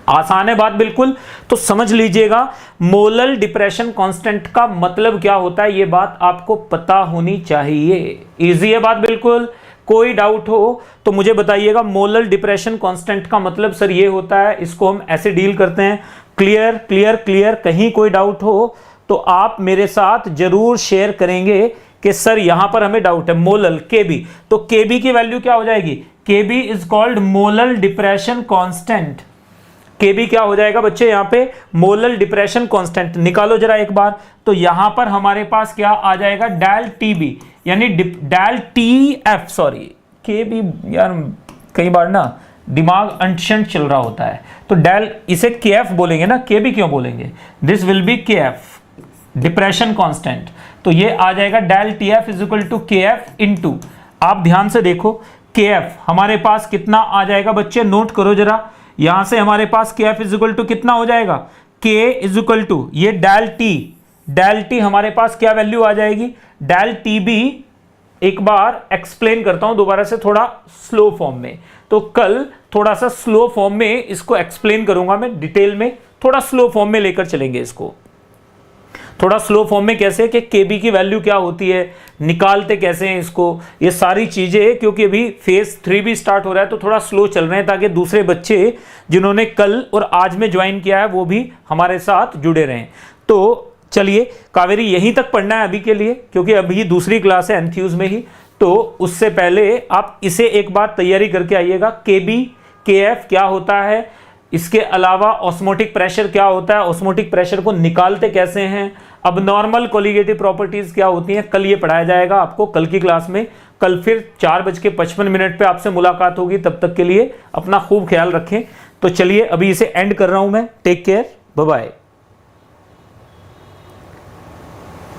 [SPEAKER 1] आसान है बात बिल्कुल, तो समझ लीजिएगा मोलल डिप्रेशन कांस्टेंट का मतलब क्या होता है, ये बात आपको पता होनी चाहिए। इजी है बात बिल्कुल, कोई डाउट हो तो मुझे बताइएगा। मोलल डिप्रेशन कांस्टेंट का मतलब सर ये होता है, इसको हम ऐसे डील करते हैं। क्लियर क्लियर क्लियर, कहीं कोई डाउट हो तो आप मेरे साथ जरूर शेयर करेंगे कि सर यहां पर हमें डाउट है। मोलल KB, तो KB की वैल्यू क्या हो जाएगी, KB is called molal depression constant. KB क्या हो जाएगा बच्चे, यहां पे मोलल डिप्रेशन कांस्टेंट निकालो जरा एक बार, तो यहां पर हमारे पास क्या आ जाएगा, डेल TB यानी डेल TF, सॉरी KB, यार कई बार ना दिमाग अनशंट चल रहा होता है, तो डेल इसे KF बोलेंगे ना, KB क्यों बोलेंगे, this will be KF depression constant. तो ये आ जाएगा del TF is equal to KF into, आप ध्यान से देखो KF हमारे पास कितना आ जाएगा बच्चे, नोट करो जरा, यहां से हमारे पास KF इज इक्वल टू कितना हो जाएगा, K इज इक्वल टू ये डेल T डेल टी हमारे पास क्या वैल्यू आ जाएगी, डेल टी बी, एक बार एक्सप्लेन करता हूं दोबारा से थोड़ा स्लो फॉर्म में। तो कल थोड़ा सा स्लो फॉर्म में इसको एक्सप्लेन करूंगा मैं डिटेल में, थोड़ा स्लो फॉर्म में लेकर चलेंगे इसको, थोड़ा स्लो फॉर्म में कैसे कि केबी की वैल्यू क्या होती है, निकालते कैसे हैं इसको, ये सारी चीजें, क्योंकि अभी फेज 3 भी स्टार्ट हो रहा है तो थोड़ा स्लो चल रहे हैं ताकि दूसरे बच्चे जिन्होंने कल और आज में ज्वाइन किया है वो भी हमारे साथ जुड़े रहें। तो चलिए कावेरी यहीं तक पढ़ना है अभी के लिए, क्योंकि अभी दूसरी क्लास है एंथ्यूज में ही, तो उससे पहले आप इसे एक बार तैयारी करके आइएगा। केबी केएफ क्या होता है, इसके अलावा ऑस्मोटिक प्रेशर क्या होता है, ऑस्मोटिक प्रेशर को निकालते कैसे हैं, अब नॉर्मल कोलिगेटिव प्रॉपर्टीज क्या होती हैं, कल ये पढ़ाया जाएगा आपको कल की क्लास में। कल फिर 4:55 पे आपसे मुलाकात होगी, तब तक के लिए अपना खूब ख्याल रखें। तो चलिए अभी इसे एंड कर रहा हूं मैं, टेक केयर, बाय बाय।